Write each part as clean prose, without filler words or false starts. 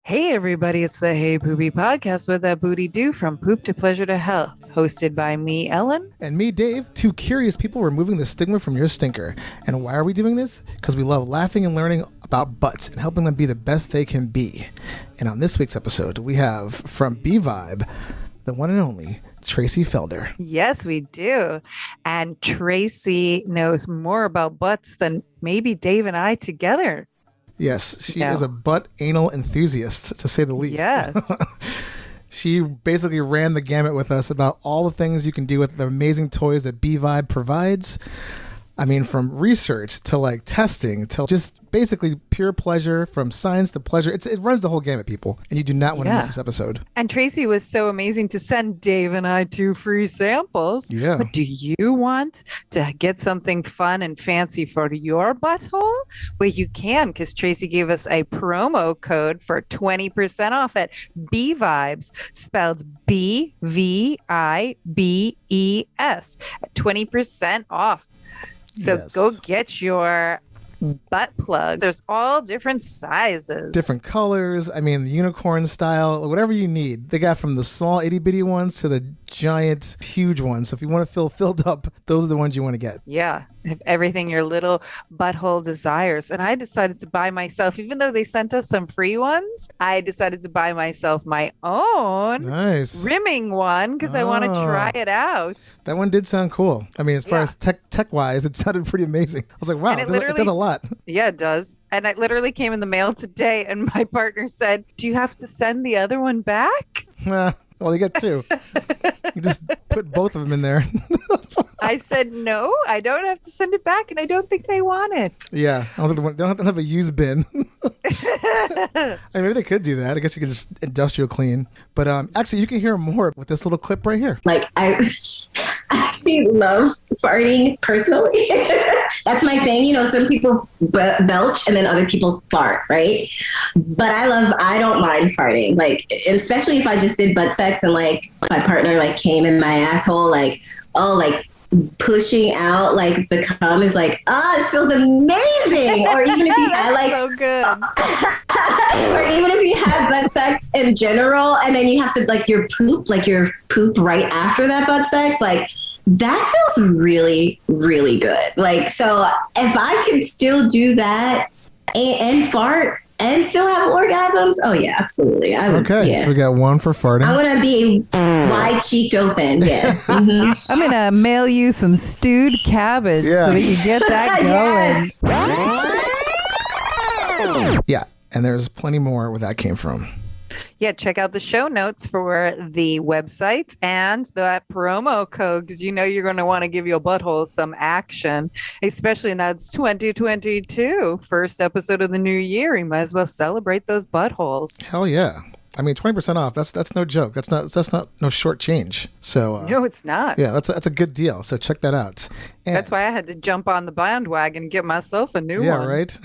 Hey everybody, it's the Hey Poopy podcast with that booty do from poop to pleasure to health, hosted by me, Ellen. And me, Dave, two curious people removing the stigma from your stinker. And why are we doing this? Because we love laughing and learning about butts and helping them be the best they can be. And on this week's episode, we have from B-Vibe, the one and only Tracy Felder. Yes, we do. And Tracy knows more about butts than maybe Dave and I together. Yes, she is a butt anal enthusiast, to say the least. Yes. She basically ran the gamut with us about all the things you can do with the amazing toys that B-Vibe provides. I mean, from research to like testing to just basically pure pleasure, from science to pleasure. It runs the whole gamut, people. And you do not want to miss this episode. And Tracy was so amazing to send Dave and I 2 free samples. Yeah. But do you want to get something fun and fancy for your butthole? Well, you can, because Tracy gave us a promo code for 20% off at B-Vibes, spelled B-V-I-B-E-S, at 20% off. So go get your butt plugs. There's all different sizes. Different colors. I mean, the unicorn style, whatever you need. They got from the small itty bitty ones to the giant, huge ones. So if you want to feel filled up, those are the ones you want to get. Yeah. Everything your little butthole desires. And I decided to buy myself, even though they sent us some free ones, I decided to buy myself my own rimming one because I want to try it out. That one did sound cool. I mean, as far as tech wise, it sounded pretty amazing. I was like, wow, it does a lot. Yeah, it does. And it literally came in the mail today. And my partner said, do you have to send the other one back? Well, you get 2. You just put both of them in there. I said, no, I don't have to send it back, and I don't think they want it. Yeah, they don't have to have a used bin. I mean, maybe they could do that. I guess you could just industrial clean. But actually, you can hear more with this little clip right here. Like, I love farting personally. That's my thing. You know, some people belch and then other people fart, right? But I don't mind farting. Like, especially if I just did butt sex and like my partner like came in my asshole, like, pushing out like the cum is like, this feels amazing. Or even if you had like so good. Or even if you had butt sex in general and then you have to like your poop right after that butt sex, like that feels really, really good. Like, so if I could still do that and fart and still have orgasms, oh yeah, absolutely. I would. Okay, so we got 1 for farting. I want to be wide-cheeked open. Yeah. Mm-hmm. I'm gonna mail you some stewed cabbage so that you get that going. Yeah, and there's plenty more where that came from. Yeah, check out the show notes for the website and that promo code, because you know you're going to want to give your butthole some action, especially now it's 2022, first episode of the new year. You might as well celebrate those buttholes. Hell yeah. I mean, 20% off, that's no joke. That's not no short change. So no, it's not. Yeah, that's a good deal. So check that out. And that's why I had to jump on the bandwagon and get myself a new one. Yeah, right?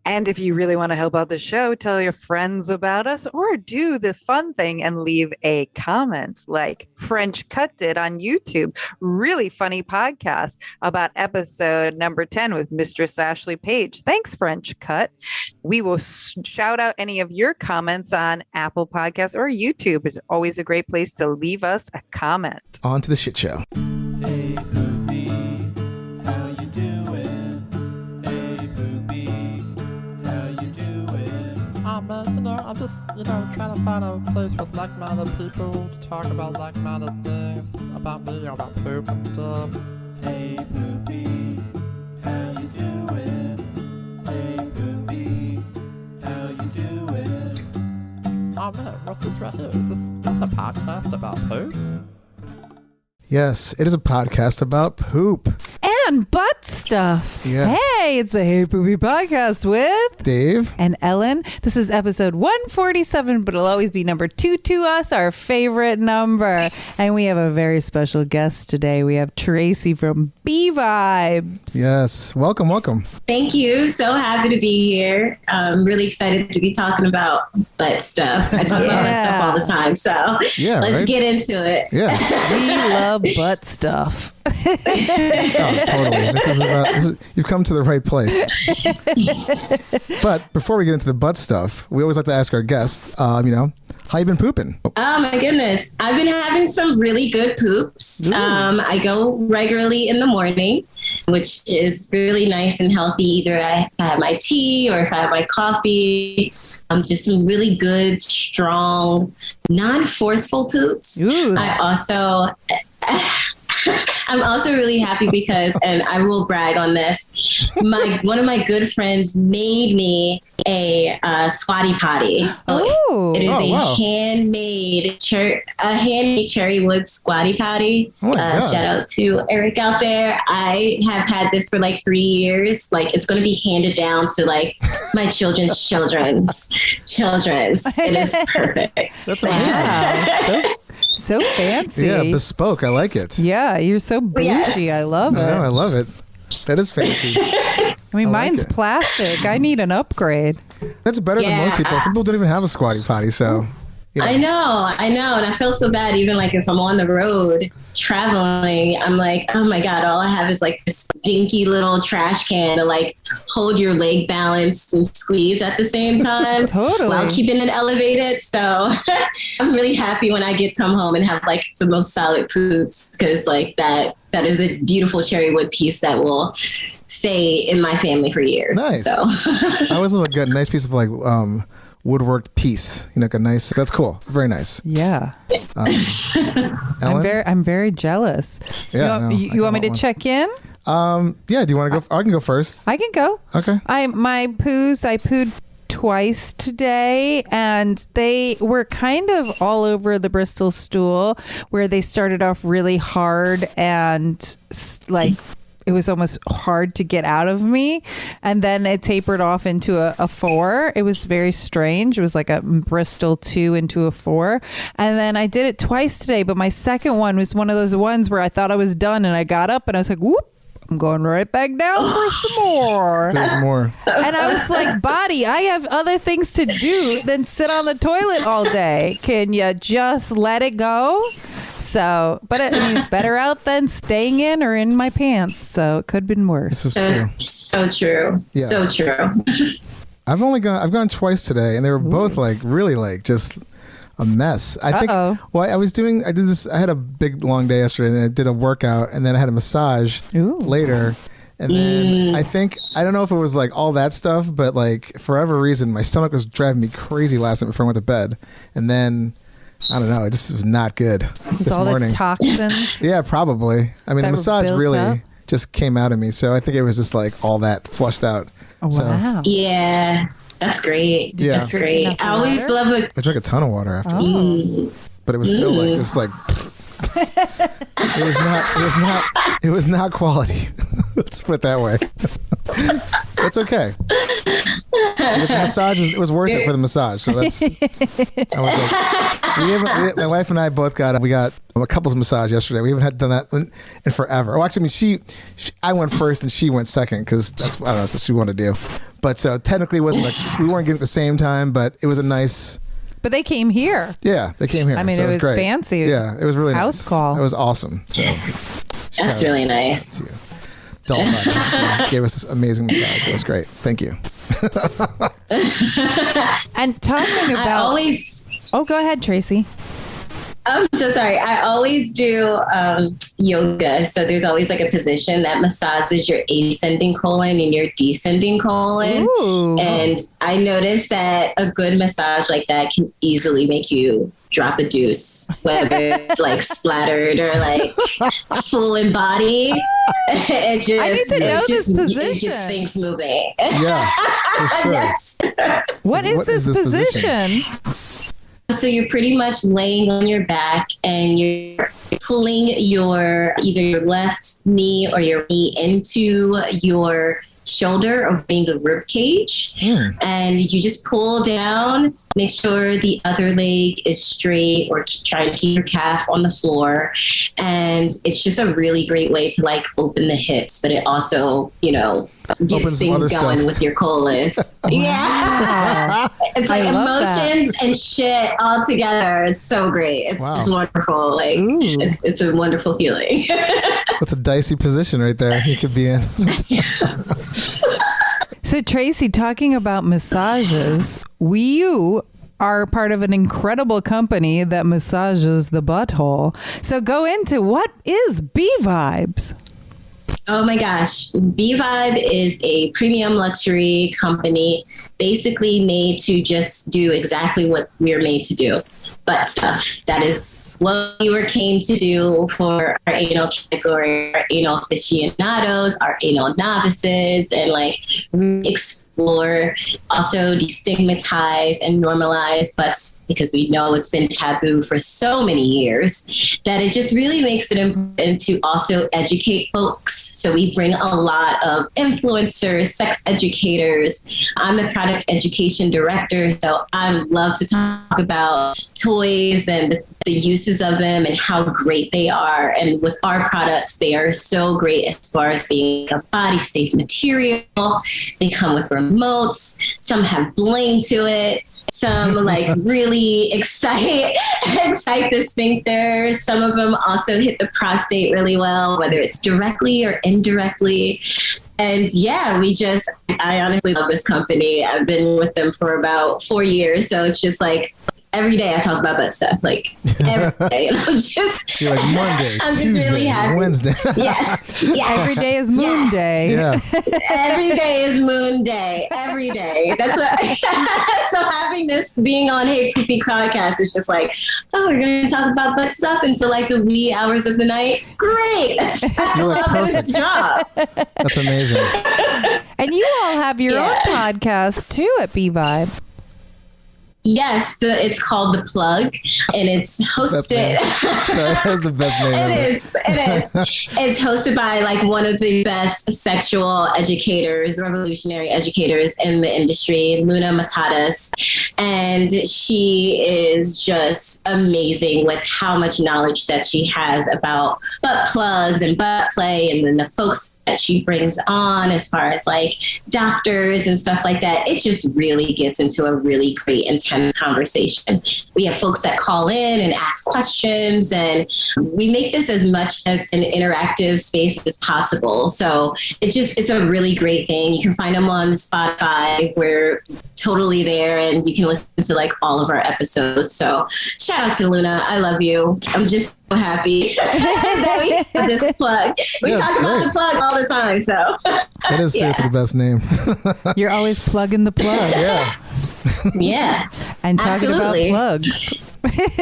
And if you really want to help out the show, tell your friends about us or do the fun thing and leave a comment like French Cut did on YouTube. Really funny podcast about episode number 10 with Mistress Ashley Page. Thanks, French Cut. We will shout out any of your comments on Apple Podcasts or YouTube. It's always a great place to leave us a comment. On to the shit show. Hey, Poopy, how you doing? Hey, Poopy, how you doing? I'm just, trying to find a place with like-minded people to talk about like-minded things about me, about poop and stuff. Hey, Poopy, how you doing? Hey, Poopy, how you doing? Oh man, what's this right here? Is this a podcast about poop? Yes, it is a podcast about poop. And butt stuff. Yeah. Hey, it's the Hey Poopy podcast with Dave and Ellen. This is episode 147, but it'll always be number 2 to us, our favorite number. And we have a very special guest today. We have Tracy from B-Vibes. Yes. Welcome. Thank you. So happy to be here. I'm really excited to be talking about butt stuff. I talk about butt stuff all the time. So let's get into it. Yeah. We love butt stuff. Oh, totally. You've come to the right place. But before we get into the butt stuff, we always like to ask our guests, how you been pooping? Oh my goodness. I've been having some really good poops. I go regularly in the morning, which is really nice and healthy. Either I have my tea or if I have my coffee. Just some really good, strong, non-forceful poops. Ooh. I'm also really happy because, and I will brag on this, one of my good friends made me a squatty potty. So it is handmade cherry wood squatty potty. Shout out to Eric out there. I have had this for like 3 years. Like it's going to be handed down to like my children's. It is perfect. That's amazing. So fancy. Yeah, bespoke. I like it. Yeah, you're so bougie. Yes. I love it. I love it. That is fancy. I mean, mine's plastic. I need an upgrade. That's better than most people. Some people don't even have a squatty potty, so. I know. And I feel so bad even like if I'm on the road traveling, I'm like, oh my God, all I have is like this dinky little trash can to like hold your leg balance and squeeze at the same time. Totally. While keeping it elevated. So I'm really happy when I get to come home and have like the most solid poops because like that is a beautiful cherry wood piece that will stay in my family for years. Nice. So I always love a nice piece of like woodworked piece, like a nice. That's cool. Very nice. Yeah. Ellen? I'm very jealous. Yeah, you want me to check in? Yeah. Do you want to go? I can go first. I can go. Okay. I pooed twice today, and they were kind of all over the Bristol stool, where they started off really hard and like it was almost hard to get out of me, and then it tapered off into a 4. It was very strange. It was like a Bristol 2 into a 4, and then I did it twice today, but my second one was one of those ones where I thought I was done, and I got up and I was like, whoop, I'm going right back down for some more. There's more. And I was like, body, I have other things to do than sit on the toilet all day. Can you just let it go? So, but I mean, it's better out than staying in or in my pants. So it could have been worse. This is true. so true. Yeah. So true. I've gone twice today, and they were both like really like just a mess. I think. Well, I had a big long day yesterday, and I did a workout, and then I had a massage later. And then I don't know if it was like all that stuff, but like for whatever reason, my stomach was driving me crazy last night before I went to bed. And then, I don't know, it just was not good this all morning. The toxins. Yeah, probably. I mean, the massage really just came out of me. So I think it was just like all that flushed out. Oh, wow. Yeah. That's great. Yeah. That's great. I always love it. I drank a ton of water after. But it was still like just like it was not quality. Let's put it that way. It's okay. The massage it was worth it for the massage. So that's. I was like, my wife and I both got a couples massage yesterday. We haven't done that in forever. Oh, actually, I went first and she went second because that's I don't know, that's what she wanted to do. But so technically, it wasn't like we weren't getting it at the same time, but it was a nice. But they came here. Yeah, they came here. I mean, so it was great. fancy. Yeah, it was really house nice. call. It was awesome. So that's really nice. Dalton gave us this amazing massage. It was great. Thank you. And talking about go ahead, Tracy. I'm so sorry. I always do yoga. So there's always like a position that massages your ascending colon and your descending colon. Ooh. And I noticed that a good massage like that can easily make you drop a deuce, whether it's like splattered or like full in body. I need to know this position. It gets things moving. Yeah, for sure. What is this position? So you're pretty much laying on your back and you're pulling either your left knee or your knee into your shoulder of being the rib cage. And you just pull down, make sure the other leg is straight or try to keep your calf on the floor. And it's just a really great way to like open the hips, but it also, get Open some other things going stuff. with your colons. Yeah. It's like I love emotions and shit all together. It's so great. It's wonderful. Like it's a wonderful feeling. That's a dicey position right there you could be in. So Tracy, talking about massages, you are part of an incredible company that massages the butthole. So go into what is B-Vibes? Oh my gosh. B-Vibe is a premium luxury company basically made to just do exactly what we're made to do. Butt stuff. That is what we were came to do for our anal category, our anal aficionados, our anal novices, and like explore, also destigmatize and normalize butts, because we know it's been taboo for so many years that it just really makes it important to also educate folks. So we bring a lot of influencers, sex educators. I'm the product education director, so I love to talk about toys and the uses of them and how great they are. And with our products, they are so great as far as being a body safe material. They come with remotes. Some have bling to it. Some like really excite the sphincter. Some of them also hit the prostate really well, whether it's directly or indirectly. And yeah, I honestly love this company. I've been with them for about 4 years. So it's just like, every day I talk about butt stuff, like every day. And You're like Monday, I'm Tuesday, just really happy. Wednesday. Yes. Every day is Moon Day. Yeah. Every day is Moon Day. Every day. That's what. So having this being on Hey Poopy podcast is just like, oh, we're going to talk about butt stuff until like the wee hours of the night. Great. I love this job. That's amazing. And you all have your own podcast too at B-Vibe. Yes, it's called The Plug, and it's hosted. That's the best name. It is. It's hosted by like one of the best sexual educators, revolutionary educators in the industry, Luna Matatas. And she is just amazing with how much knowledge that she has about butt plugs and butt play, and then the folks that she brings on as far as like doctors and stuff like that. It just really gets into a really great, intense conversation. We have folks that call in and ask questions, and we make this as much as an interactive space as possible. So it's a really great thing. You can find them on Spotify. We're totally there, and you can listen to like all of our episodes. So shout out to Luna. I love you. I'm just so happy that we have this plug. We talk about the plug all the time. So that is seriously the best name. You're always plugging the plug. Yeah. Yeah. And talking Absolutely. about plugs.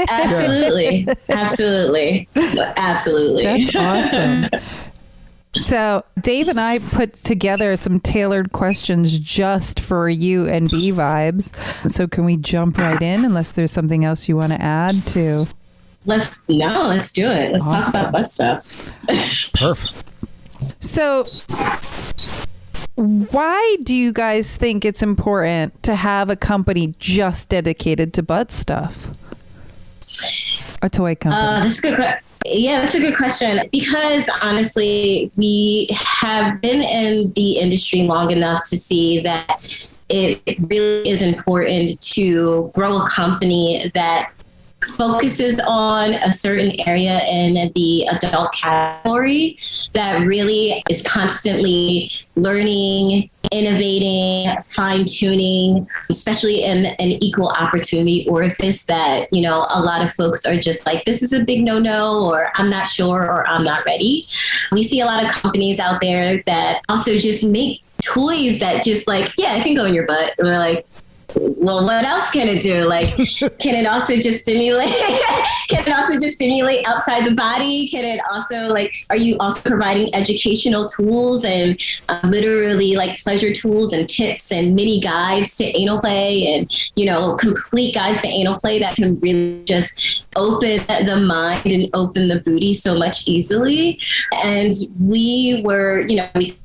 Absolutely. Absolutely. Absolutely. That's awesome. So Dave and I put together some tailored questions just for you and B-Vibes. So can we jump right in unless there's something else you want to add to? Let's do it. Let's talk about butt stuff. Perfect. So why do you guys think it's important to have a company just dedicated to butt stuff? A toy company. That's a good question. Yeah, that's a good question. Because honestly, we have been in the industry long enough to see that it really is important to grow a company that focuses on a certain area in the adult category that really is constantly learning, innovating, fine-tuning, especially in an equal opportunity orifice that, you know, a lot of folks are just like, this is a big no-no, or I'm not sure, or I'm not ready. We see a lot of companies out there that also just make toys that just like, yeah, it can go in your butt. And we're like, well, what else can it do? Like, can it also just stimulate? Can it also just stimulate outside the body? Can it also like, are you also providing educational tools and literally like pleasure tools and tips and mini guides to anal play and, you know, complete guides to anal play that can really just open the mind and open the booty so much easily? And we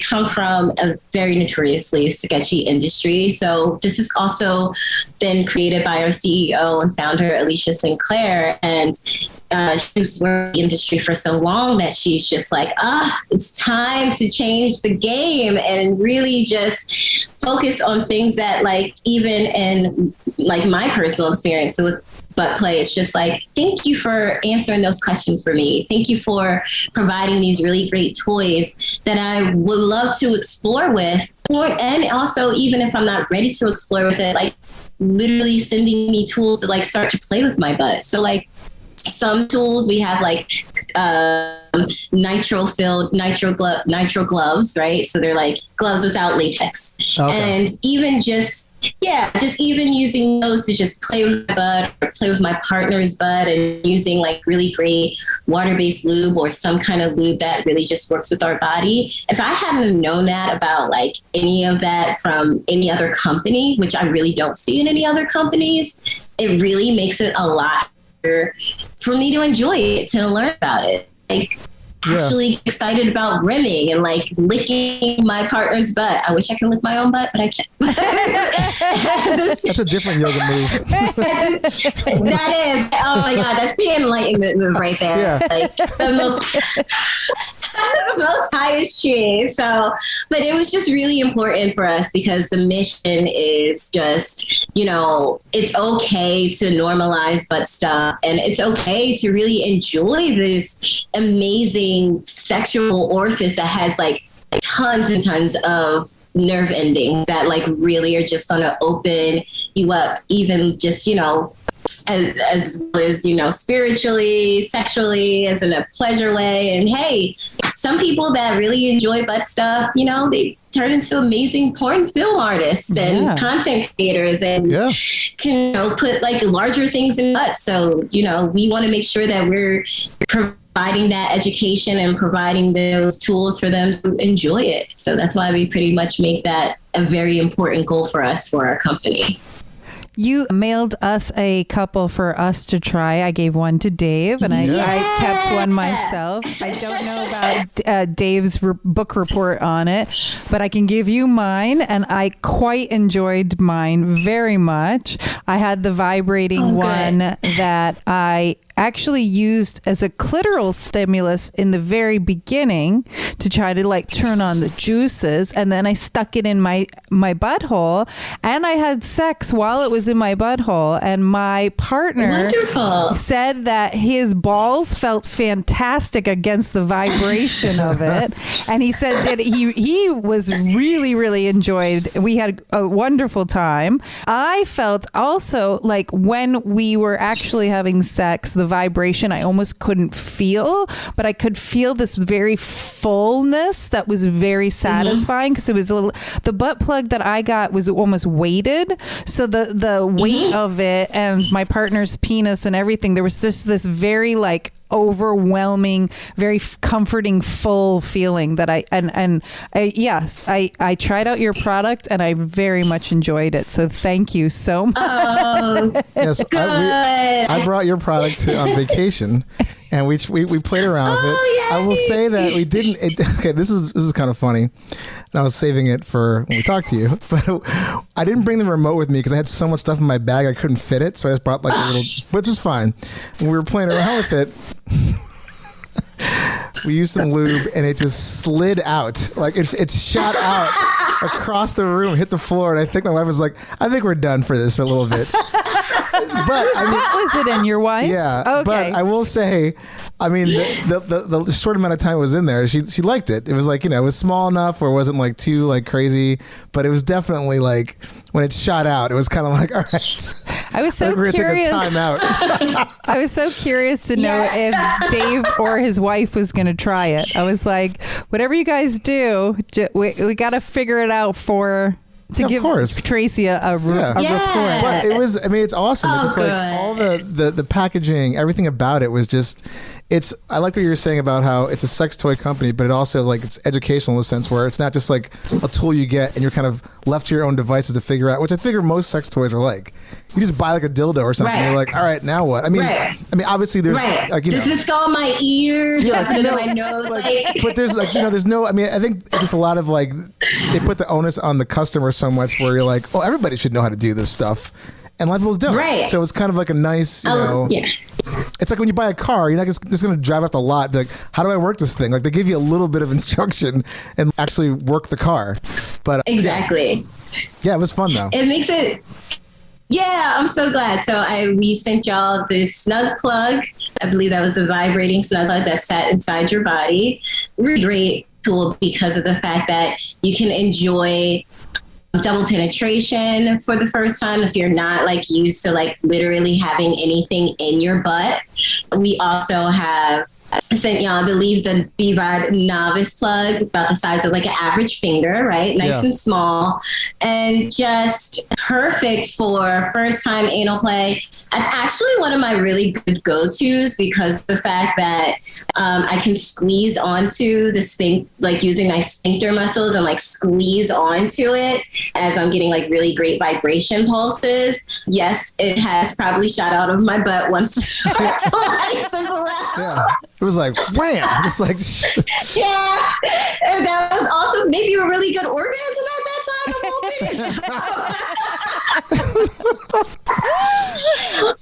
come from a very notoriously sketchy industry. So this is also been created by our CEO and founder, Alicia Sinclair. And she's worked in the industry for so long that she's just like, it's time to change the game and really just focus on things that, like, even in like my personal experience with butt play, it's just like, thank you for answering those questions for me. Thank you for providing these really great toys that I would love to explore with. And also, even if I'm not ready to explore with it, like literally sending me tools to like start to play with my butt. So like some tools we have like nitro gloves, right? So they're like gloves without latex. Okay. And even just even using those to just play with my butt or play with my partner's butt, and using like really great water-based lube or some kind of lube that really just works with our body. If I hadn't known that about like any of that from any other company, which I really don't see in any other companies, it really makes it a lot harder for me to enjoy it, to learn about it. Like, actually excited about rimming and like licking my partner's butt. I wish I could lick my own butt, but I can't. That's a different yoga move. That is. Oh my God, that's the enlightenment move right there. Yeah. Like the most highest tree. So, but it was just really important for us because the mission is just, you know, it's okay to normalize butt stuff, and it's okay to really enjoy this amazing sexual orifice that has like tons and tons of nerve endings that like really are just going to open you up, even just, you know, as well as, you know, spiritually, sexually, as in a pleasure way. And hey, some people that really enjoy butt stuff, you know, they turn into amazing porn film artists and content creators, and can, you know, put like larger things in butts. So, you know, we want to make sure that we're providing that education and providing those tools for them to enjoy it. So that's why we pretty much make that a very important goal for us, for our company. You mailed us a couple for us to try. I gave one to Dave, and I kept one myself. I don't know about Dave's book report on it, but I can give you mine, and I quite enjoyed mine very much. I had the vibrating one that I actually used as a clitoral stimulus in the very beginning to try to like turn on the juices, and then I stuck it in my butthole, and I had sex while it was in my butthole, and my partner said that his balls felt fantastic against the vibration of it, and he said that he was really enjoyed. We had a wonderful time. I felt also like when we were actually having sex, the vibration I almost couldn't feel, but I could feel this very fullness that was very satisfying, because it was the butt plug that I got was almost weighted, so the weight of it and my partner's penis and everything, there was this very like overwhelming, very comforting, full feeling that I tried out your product and I very much enjoyed it. So thank you so much. Yes, I brought your product on vacation, and we played around with it. I will say that we didn't. Okay, this is kind of funny. And I was saving it for when we talked to you, but I didn't bring the remote with me because I had so much stuff in my bag I couldn't fit it. So I just brought like a little, which is fine. When we were playing around with it, we used some lube and it just slid out. Like it shot out across the room, hit the floor, and I think my wife was like, "I think we're done for this for a little bit." But I mean, what was it in your wife? Yeah. Okay. But I will say, I mean, the short amount of time it was in there, she liked it. It was like, you know, it was small enough where it wasn't like too like crazy, but it was definitely like when it shot out, it was kind of like, all right. I was so curious. Take a time out. I was so curious to know if Dave or his wife was going to try it. I was like, whatever you guys do, we got to figure it out to give Tracy a report. But it was, I mean, it's awesome. It's just like all the packaging, everything about it was just, I like what you were saying about how it's a sex toy company, but it also like it's educational in the sense where it's not just like a tool you get and you're kind of left to your own devices to figure out, which I figure most sex toys are like. You just buy like a dildo or something. You're like, all right, now what? I mean, obviously there's like, you know, does this go in my ear? Do I put it in my nose? But there's like, you know, there's no, I mean, I think it's just a lot of like, they put the onus on the customer so much where you're like, oh, everybody should know how to do this stuff. And a lot of people don't. Right. So it's kind of like a nice, you know, it's like when you buy a car, you're not just going to drive off the lot. Be like, how do I work this thing? Like they give you a little bit of instruction and actually work the car. But Exactly. yeah, it was fun though. It makes it. Yeah, I'm so glad. So we sent y'all this snug plug. I believe that was the vibrating snug plug that sat inside your body. Really great tool because of the fact that you can enjoy double penetration for the first time if you're not like used to like literally having anything in your butt. We also have sent y'all, I believe, the B-Vibe novice plug, about the size of like an average finger, right? Nice and small, and just perfect for first time anal play. That's actually one of my really good go-tos because the fact that I can squeeze onto the sphincter, like using my sphincter muscles and like squeeze onto it as I'm getting like really great vibration pulses. Yes, it has probably shot out of my butt once or twice as well. Yeah. It was like, wham! It's like, yeah. And that was also maybe a really good orgasm at that time, I'm hoping.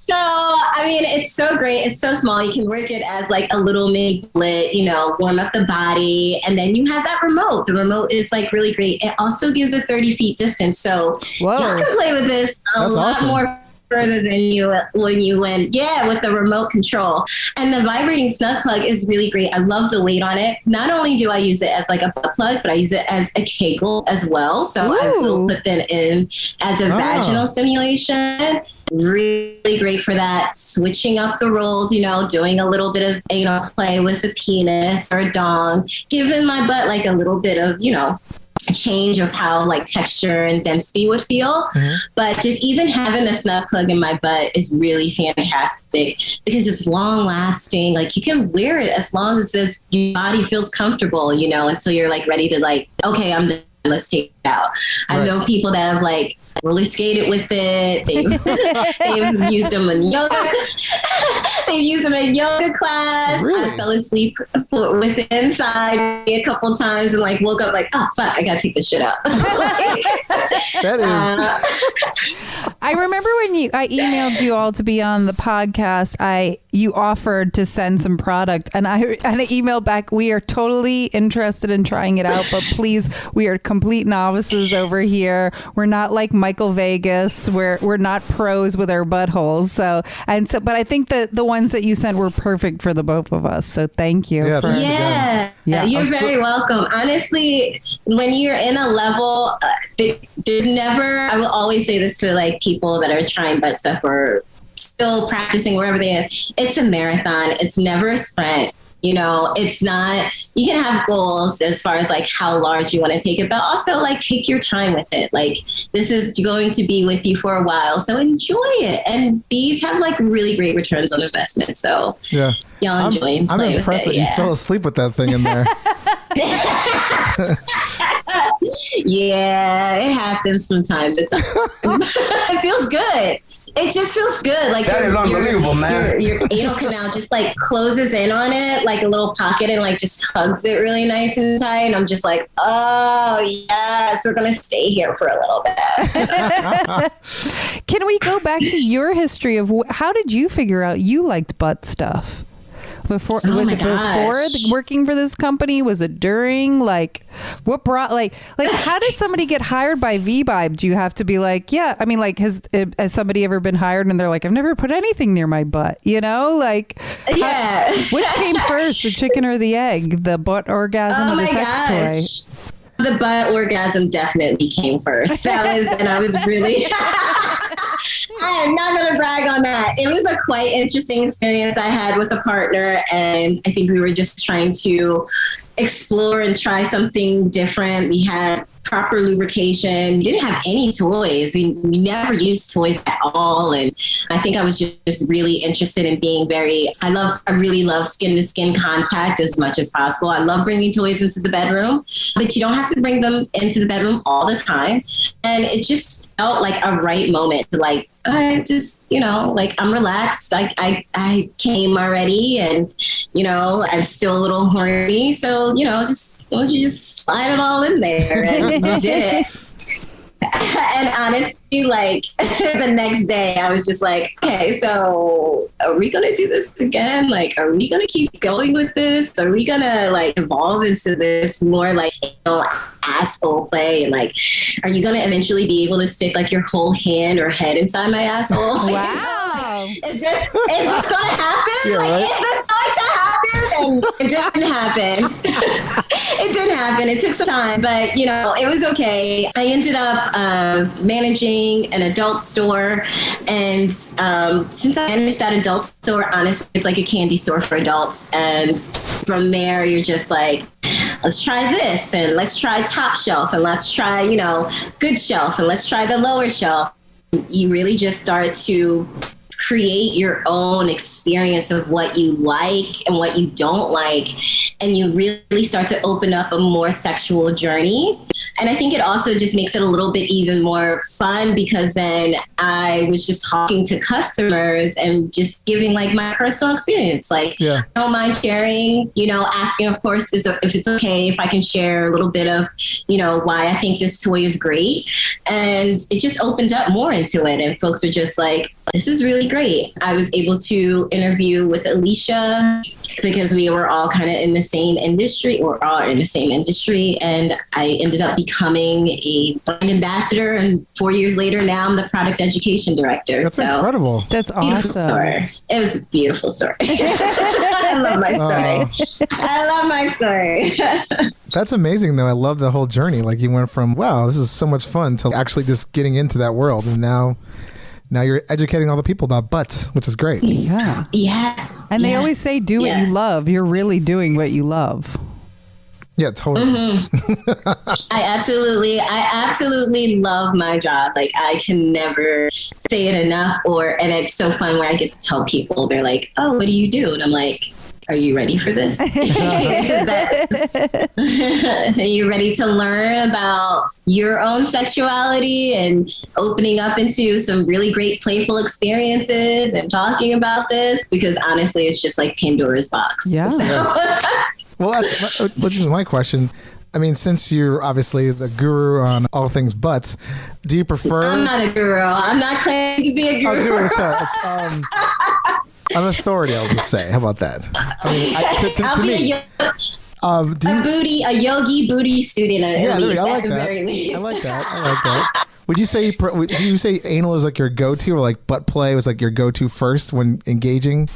So, I mean, it's so great. It's so small. You can work it as like a little mini blit, you know, warm up the body. And then you have that remote. The remote is like really great. It also gives a 30 feet distance. So y'all can play with this a lot more further than you when you went with the remote control. And the vibrating snug plug is really great. I love the weight on it. Not only do I use it as like a butt plug, but I use it as a Kegel as well. So I will put that in as a vaginal stimulation. Really great for that. Switching up the roles, you know, doing a little bit of anal play with a penis or a dong, giving my butt like a little bit of, you know, change of how like texture and density would feel. But just even having a snug plug in my butt is really fantastic because it's long lasting. Like you can wear it as long as your body feels comfortable, you know, until you're like ready to like, okay, I'm done. Let's take it out. I know people that have like roller skated with it. They've used them in yoga. They've used them in yoga class. Really? I fell asleep with it inside a couple times and like woke up like, oh fuck, I gotta take this shit out. That is. I remember when I emailed you all to be on the podcast. You offered to send some product, and I emailed back, we are totally interested in trying it out, but please, we are complete novices over here. We're not like Michael Vegas. We're not pros with our buttholes. But I think that the ones that you sent were perfect for the both of us. So thank you. Yeah, you're very welcome. Honestly, when you're in a level, there's never. I will always say this to like people that are trying butt stuff or still practicing wherever they are. It's a marathon. It's never a sprint. You know, it's not, you can have goals as far as like how large you want to take it, but also like take your time with it. Like this is going to be with you for a while. So enjoy it. And these have like really great returns on investment. So y'all enjoy and play I'm impressed with it. that you fell asleep with that thing in there. Yeah, it happens from time to time. It feels good. It just feels good. Like that is unbelievable, man. Your anal canal just like closes in on it like a little pocket and like just hugs it really nice and tight. And I'm just like, oh yes, we're gonna stay here for a little bit. Can we go back to your history of how did you figure out you liked butt stuff? Before working for this company? Was it during? Like, what brought like how does somebody get hired by V-Vibe? Do you have to be like, yeah? I mean, like, has somebody ever been hired and they're like, I've never put anything near my butt, you know? Like, which came first, the chicken or the egg? The butt orgasm or the sex toy? The butt orgasm definitely came first. I was really. I am not going to brag on that. It was a quite interesting experience I had with a partner, and I think we were just trying to explore and try something different. We had proper lubrication. We didn't have any toys. We never used toys at all. And I think I was just really interested in being I really love skin to skin contact as much as possible. I love bringing toys into the bedroom, but you don't have to bring them into the bedroom all the time. And it just felt like a right moment to like, I just, you know, like I'm relaxed. I came already and, you know, I'm still a little horny. So, you know, why don't you just slide it all in there? And we did it. And honestly, like the next day, I was just like, okay, so are we gonna do this again? Like, are we gonna keep going with this? Are we gonna like evolve into this more like asshole play? And like, are you gonna eventually be able to stick like your whole hand or head inside my asshole? Wow. Is this gonna happen? Yeah, like, right? is this going to happen? And it didn't happen. It didn't happen. It took some time, but you know, it was okay. I ended up managing an adult store, and since I managed that adult store, honestly, it's like a candy store for adults. And from there, you're just like, let's try this, and let's try top shelf, and let's try, you know, good shelf, and let's try the lower shelf. You really just start to create your own experience of what you like and what you don't like. And you really start to open up a more sexual journey. And I think it also just makes it a little bit even more fun, because then I was just talking to customers and just giving like my personal experience. Like, I don't mind sharing, you know, asking, of course, if it's okay if I can share a little bit of, you know, why I think this toy is great. And it just opened up more into it. And folks are just like, this is really great. I was able to interview with Alicia because we were all kind of in the same industry, or are in the same industry. And I ended up becoming a brand ambassador. And 4 years later, now I'm the product education director. That's incredible. That's beautiful awesome. story. It was a beautiful story. I love my story. I love my story. That's amazing, though. I love the whole journey. Like, you went from, wow, this is so much fun, to actually just getting into that world. And now you're educating all the people about butts, which is great. Yeah. Yes. And they always say, do what you love. You're really doing what you love. Yeah, totally. I absolutely love my job. Like, I can never say it enough. And it's so fun when I get to tell people, they're like, oh, what do you do? And I'm like, are you ready for this? Are you ready to learn about your own sexuality and opening up into some really great playful experiences and talking about this? Because honestly, it's just like Pandora's box. Yeah. Well, which is my question. I mean, since you're obviously the guru on all things butts, do you prefer... I'm not a guru. I'm not claiming to be a guru. Oh, guru, sorry. An authority, I'll just say. How about that? I mean, to me, a yogi booty student. Yeah, I like that. I like that. Would you say anal is like your go-to, or like butt play was like your go-to first when engaging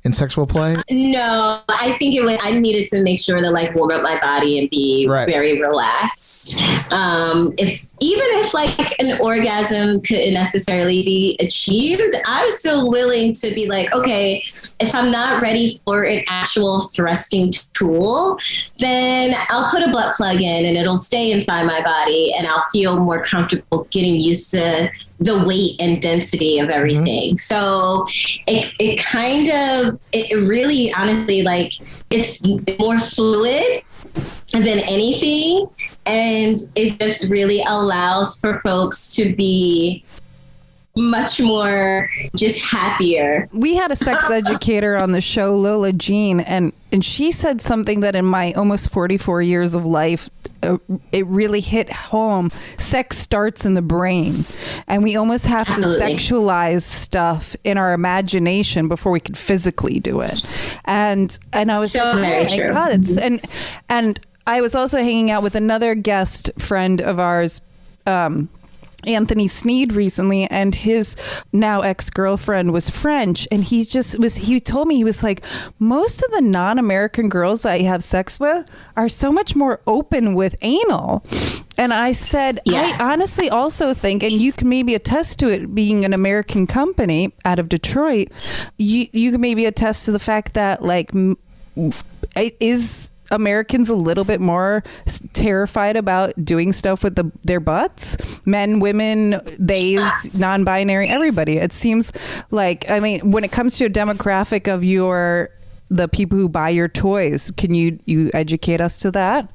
in sexual play? No, I think I needed to make sure to like warm up my body and be very relaxed. If like an orgasm couldn't necessarily be achieved, I was still willing to be like, okay, if I'm not ready for an actual thrusting tool, then I'll put a butt plug in and it'll stay inside my body, and I'll feel more comfortable getting used to the weight and density of everything. So it really, honestly, like, it's more fluid than anything. And it just really allows for folks to be much more just happier. We had a sex educator on the show, Lola Jean, and she said something that in my almost 44 years of life, it really hit home. Sex starts in the brain, and we almost have to sexualize stuff in our imagination before we can physically do it. And I was so like, oh my God, and I was also hanging out with another guest friend of ours, Anthony Sneed, recently, and his now ex-girlfriend was French, and he told me, he was like, most of the non-American girls I have sex with are so much more open with anal. And I said, I honestly also think, and you can maybe attest to it being an American company out of Detroit, you can maybe attest to the fact that, like, is Americans a little bit more terrified about doing stuff with their butts? Men, women, theys, non-binary, everybody. It seems like, I mean, when it comes to a demographic of the people who buy your toys, can you educate us to that?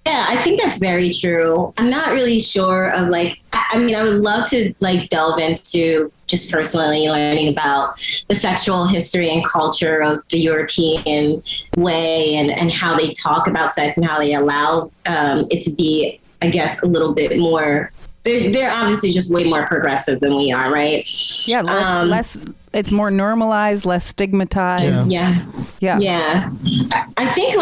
Yeah, I think that's very true. I'm not really sure of like, I mean, I would love to like delve into just personally learning about the sexual history and culture of the European way, and how they talk about sex and how they allow it to be I guess, a little bit more. They're obviously just way more progressive than we are, right? Yeah, less. It's more normalized, less stigmatized. Yeah. I think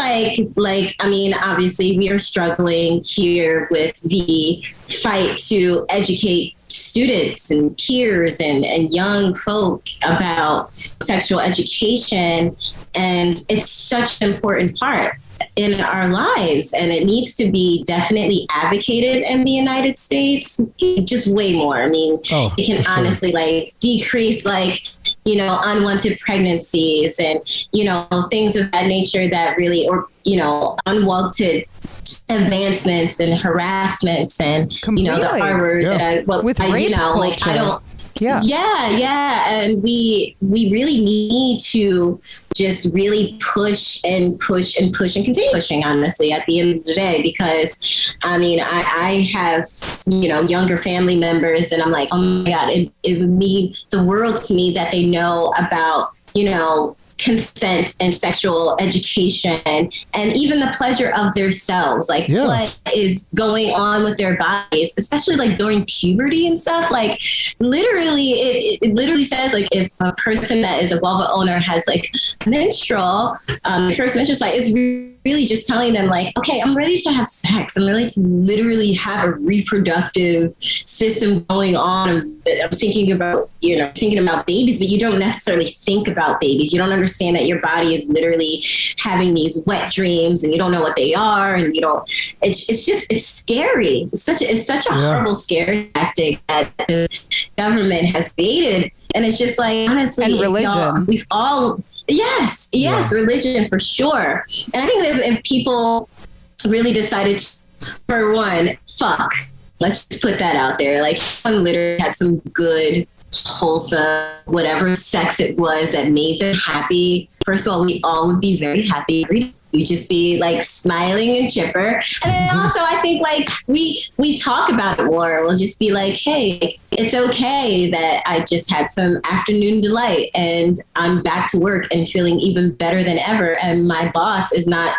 I mean, obviously we are struggling here with the fight to educate students and peers and young folk about sexual education. And it's such an important part in our lives, and it needs to be definitely advocated in the United States, just way more. I mean, it can honestly decrease unwanted pregnancies and, things of that nature that really, or, unwanted advancements and harassments and, the R word that I don't. And we really need to just really push and continue pushing, honestly, at the end of the day, because I mean, I have, younger family members, and I'm like, oh my God, it would mean the world to me that they know about, consent and sexual education and even the pleasure of themselves, what is going on with their bodies, especially during puberty and stuff. Literally, it literally says if a person that is a vulva owner has menstrual, first menstrual cycle, it's really just telling them okay, I'm ready to have sex. I'm ready to literally have a reproductive system going on. I'm thinking about babies, but you don't necessarily think about babies. You don't understand that your body is literally having these wet dreams and you don't know what they are. And it's scary. It's such a horrible, scary tactic that the government has created. And it's just honestly, and religion. We've all, yes, religion for sure. And I think if people really decided to, for one, fuck, let's just put that out there. Someone literally had some good, wholesome, whatever sex it was that made them happy. First of all, we all would be very happy. We'd just be smiling and chipper. And then also I think we talk about it more. We'll just be hey, it's okay that I just had some afternoon delight and I'm back to work and feeling even better than ever. And my boss is not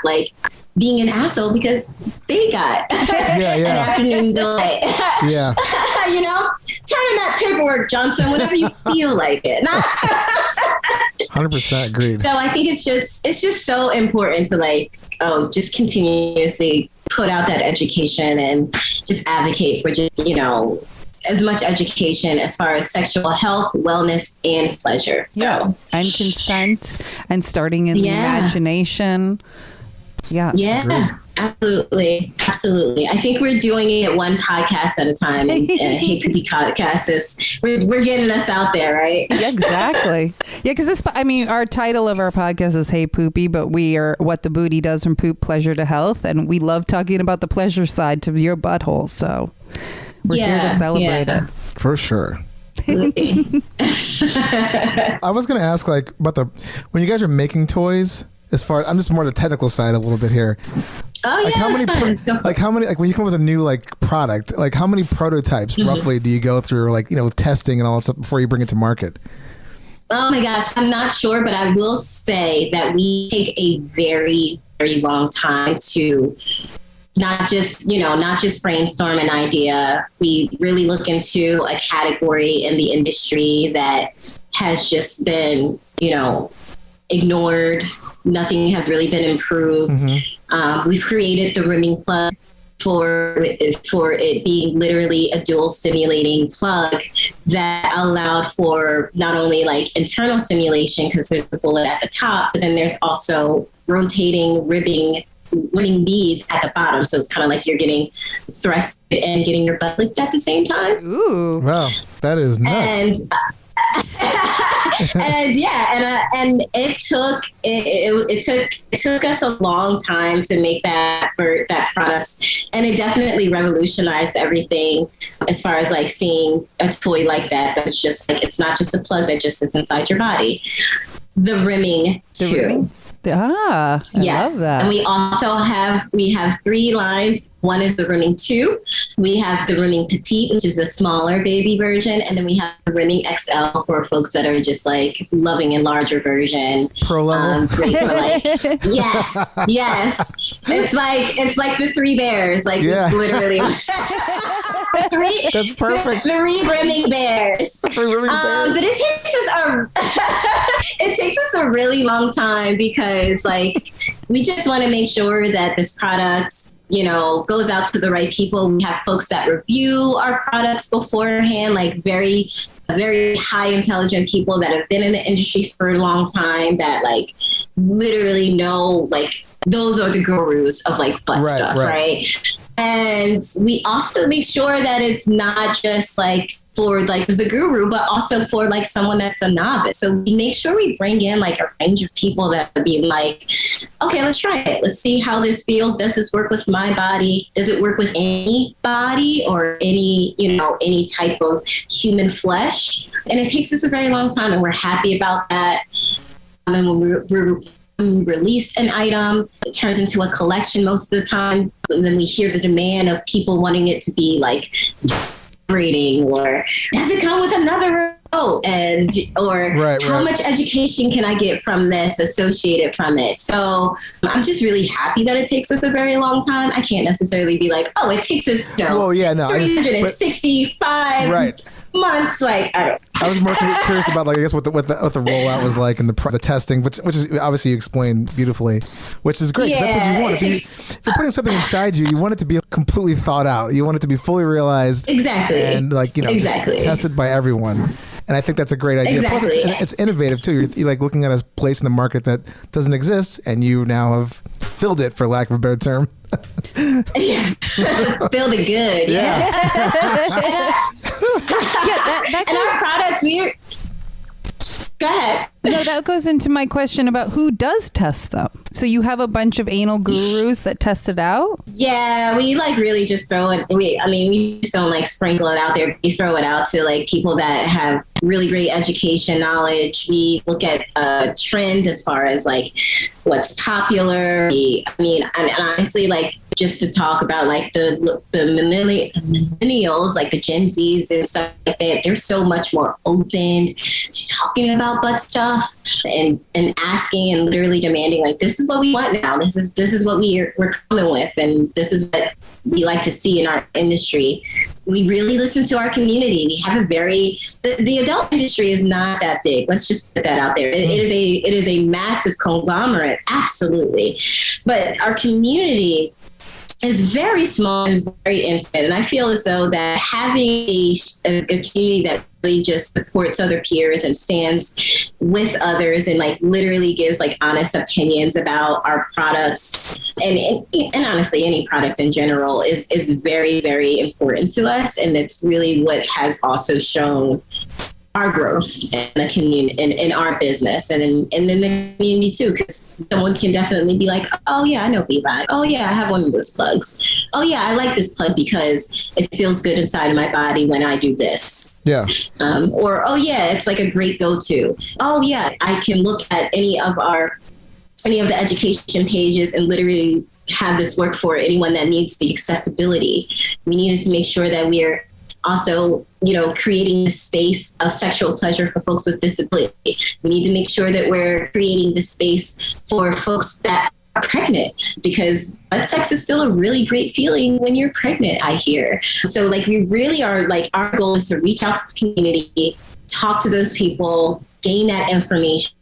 being an asshole because they got an afternoon delight. Turn in that paperwork, Johnson, whenever you feel like it. 100% agreed. So I think it's just so important to just continuously put out that education and just advocate for just, as much education as far as sexual health, wellness, and pleasure. So and consent and starting in the imagination. Agreed. Absolutely. I think we're doing it one podcast at a time, and Hey Poopy podcast is we're getting us out there, right? Yeah, exactly. Because our title of our podcast is Hey Poopy, but we are what the booty does from poop pleasure to health, and we love talking about the pleasure side to your butthole. So we're here to celebrate it for sure. I was going to ask about when you guys are making toys. As far I'm just more the technical side a little bit here. Oh yeah, how many when you come with a new product, how many prototypes roughly do you go through testing and all that stuff before you bring it to market? Oh my gosh, I'm not sure, but I will say that we take a very, very long time to not just brainstorm an idea. We really look into a category in the industry that has just been, ignored. Nothing has really been improved. We've created the rimming plug for it being literally a dual stimulating plug that allowed for not only internal stimulation because there's a bullet at the top, but then there's also rotating rimming beads at the bottom. So it's kind of you're getting thrusted and getting your butt licked at the same time. Ooh. Wow. That is nuts. And it took us a long time to make that product, and it definitely revolutionized everything as far as seeing a toy like that. That's just it's not just a plug that just sits inside your body. The rimming too. I love that. And we have 3 lines. One is the Rimming 2. We have the Rimming Petite, which is a smaller baby version, and then we have the Rimming XL for folks that are just like loving a larger version. Pro level. Great for like yes. It's like the 3 bears. Like it's literally the 3. That's perfect. The 3 rimming bears. But it takes us a really long time because like we just want to make sure that this product, you know, goes out to the right people. We have folks that review our products beforehand, like very high intelligent people that have been in the industry for a long time that like literally know, like those are the gurus of like butt stuff, right? And we also make sure that it's not just like for like the guru, but also for like someone that's a novice. So we make sure we bring in like a range of people that would be like, okay, let's try it. Let's see how this feels. Does this work with my body? Does it work with any body or any, you know, any type of human flesh? And it takes us a very long time, and we're happy about that. And when we release an item, it turns into a collection most of the time. And then we hear the demand of people wanting it to be like rating, or does it come with another remote, and how much education can I get from this associated from it? So I'm just really happy that it takes us a very long time. I can't necessarily be like, oh, it takes us 365 months. Like I was more curious about like I guess what the rollout was like and the testing, which is obviously you explained beautifully, which is great. That's what you want. If you're putting something inside you, you want it to be completely thought out. You want it to be fully realized, and like just tested by everyone. And I think that's a great idea. Plus, it's innovative too. You're like looking at a place in the market that doesn't exist, and you now have filled it, for lack of a better term. Filled it good. Yeah. Those products, go ahead. No, that goes into my question about who does test them. So you have a bunch of anal gurus that test it out? Yeah, we like really just throw it. We just don't like sprinkle it out there. We throw it out to like people that have really great education knowledge. We look at a trend as far as like what's popular. And honestly, like just to talk about like the millennials, like the Gen Zs and stuff like that, they're so much more open to talking about butt stuff and asking and literally demanding like, this is what we want now. This is what we're coming with, and this is what we like to see in our industry. We really listen to our community. We have the adult industry is not that big. Let's just put that out there. It is a massive conglomerate, absolutely. But our community is very small and very intimate. And I feel as though that having a community that really just supports other peers and stands with others and like literally gives like honest opinions about our products and honestly any product in general is very, very important to us. And it's really what has also shown our growth in the community, in our business, and in the community too, because someone can definitely be like, oh yeah, I know Beeline. Oh yeah, I have one of those plugs. Oh yeah, I like this plug because it feels good inside of my body when I do this. Yeah. Or oh yeah, it's like a great go-to. Oh yeah, I can look at any of the education pages and literally have this work for anyone that needs the accessibility. We needed to make sure that we're also, creating a space of sexual pleasure for folks with disability. We need to make sure that we're creating the space for folks that are pregnant, because butt sex is still a really great feeling when you're pregnant, I hear. So like we really are like, our goal is to reach out to the community, talk to those people, gain that information,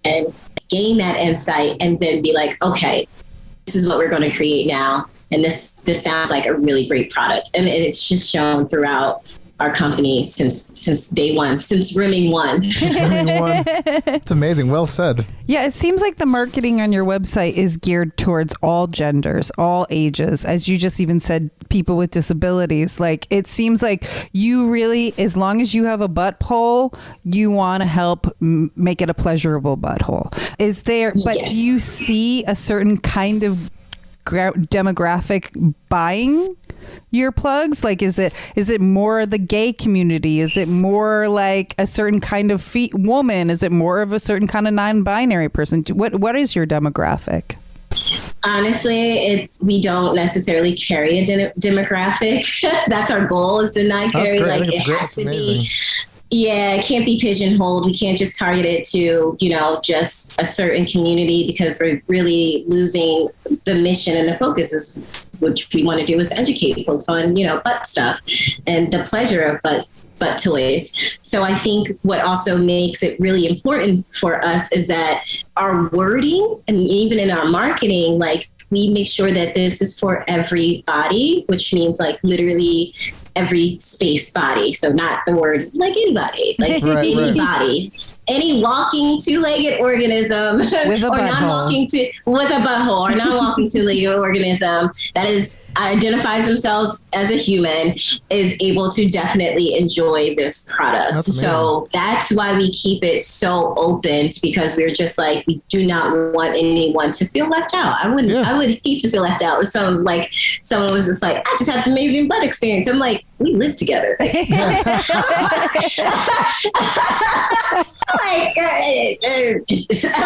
gain that insight, and then be like, okay, this is what we're going to create now. And this sounds like a really great product. And it's just shown throughout our company since day one, since Rimming One. It's amazing. Well said. Yeah, it seems like the marketing on your website is geared towards all genders, all ages. As you just even said, people with disabilities. Like, it seems like you really, as long as you have a butthole, you want to help make it a pleasurable butthole. Is there, but Yes. do you see a certain kind of demographic buying your plugs? Like, is it more the gay community? Is it more like a certain kind of woman? Is it more of a certain kind of non-binary person? What is your demographic? Honestly, we don't necessarily carry a demographic. That's our goal, is to not carry, like, it has to be. Yeah, it can't be pigeonholed. We can't just target it to, just a certain community, because we're really losing the mission and the focus is, which we want to do, is educate folks on, butt stuff and the pleasure of butt toys. So I think what also makes it really important for us is that our wording, and even in our marketing, like, we make sure that this is for everybody, which means, like, literally every space body. So not the word like anybody, like anybody. Any walking two-legged organism with a or non-walking with a butthole or non-walking two-legged organism that identifies themselves as a human is able to definitely enjoy this product. So that's why we keep it so open, because we're just like, we do not want anyone to feel left out. I would hate to feel left out with someone was just like, I just had an amazing butt experience. I'm like, we live together. I'm